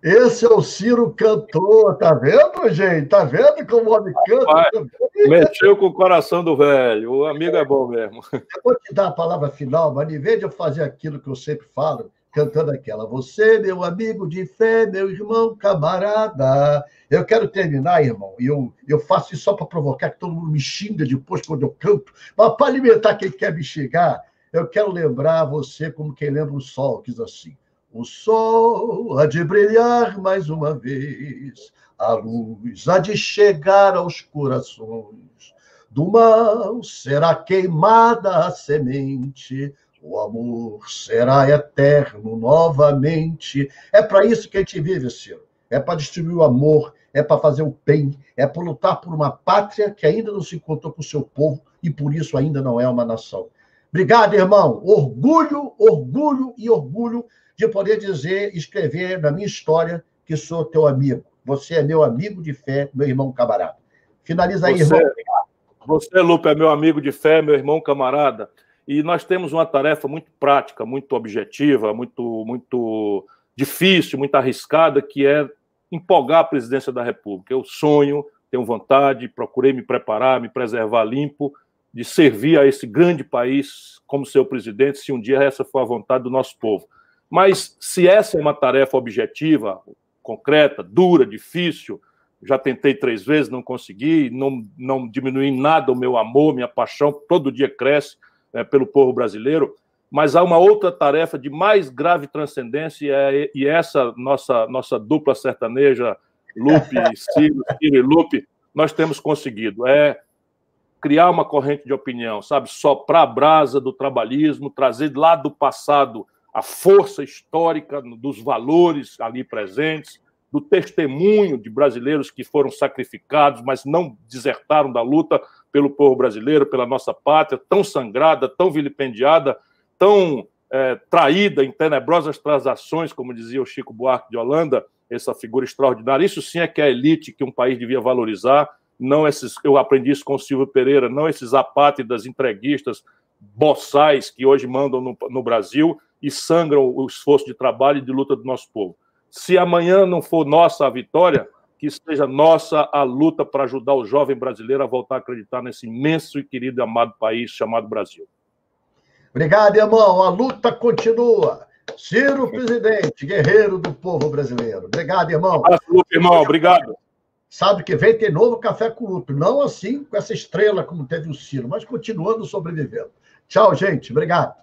Esse é o Ciro cantor, tá vendo, gente? Tá vendo como o homem canta? Mexeu com o coração do velho. O amigo é bom mesmo. Eu vou te dar a palavra final, mas em vez de eu fazer aquilo que eu sempre falo, cantando aquela: você, meu amigo de fé, meu irmão camarada. Eu quero terminar, irmão, e eu faço isso só para provocar que todo mundo me xinga depois quando eu canto, mas para alimentar quem quer me xingar, eu quero lembrar você como quem lembra o sol, que diz assim: o sol há de brilhar mais uma vez, a luz há de chegar aos corações, do mal será queimada a semente, o amor será eterno novamente. É para isso que a gente vive, Ciro. É para distribuir o amor, é para fazer o bem, é para lutar por uma pátria que ainda não se encontrou com o seu povo e por isso ainda não é uma nação. Obrigado, irmão. Orgulho, orgulho e orgulho de poder dizer, escrever na minha história que sou teu amigo. Você é meu amigo de fé, meu irmão camarada. Finaliza aí, irmão. Você, Lupe, é meu amigo de fé, meu irmão camarada. E nós temos uma tarefa muito prática, muito objetiva, muito difícil, muito arriscada, que é empolgar a presidência da República. Eu sonho, tenho vontade, procurei me preparar, me preservar limpo, de servir a esse grande país como seu presidente, se um dia essa for a vontade do nosso povo. Mas se essa é uma tarefa objetiva, concreta, dura, difícil, já tentei 3 vezes, não consegui, não diminui em nada o meu amor, minha paixão, todo dia cresce pelo povo brasileiro, mas há uma outra tarefa de mais grave transcendência, e essa nossa dupla sertaneja, Lupe, Ciro e Lupe, nós temos conseguido, criar uma corrente de opinião, sabe, soprar a brasa do trabalhismo, trazer lá do passado a força histórica dos valores ali presentes, do testemunho de brasileiros que foram sacrificados, mas não desertaram da luta pelo povo brasileiro, pela nossa pátria, tão sangrada, tão vilipendiada, tão traída em tenebrosas transações, como dizia o Chico Buarque de Holanda, essa figura extraordinária. Isso sim é que é a elite que um país devia valorizar, não esses, eu aprendi isso com o Silvio Pereira, não esses apátridas, entreguistas, boçais que hoje mandam no Brasil e sangram o esforço de trabalho e de luta do nosso povo. Se amanhã não for nossa a vitória, que seja nossa a luta para ajudar o jovem brasileiro a voltar a acreditar nesse imenso e querido e amado país chamado Brasil. Obrigado, irmão. A luta continua. Ciro, presidente, guerreiro do povo brasileiro. Obrigado, irmão. Irmão, obrigado. Sábado que vem tem novo Café com Lupe. Não assim com essa estrela como teve o Ciro, mas continuando sobrevivendo. Tchau, gente. Obrigado.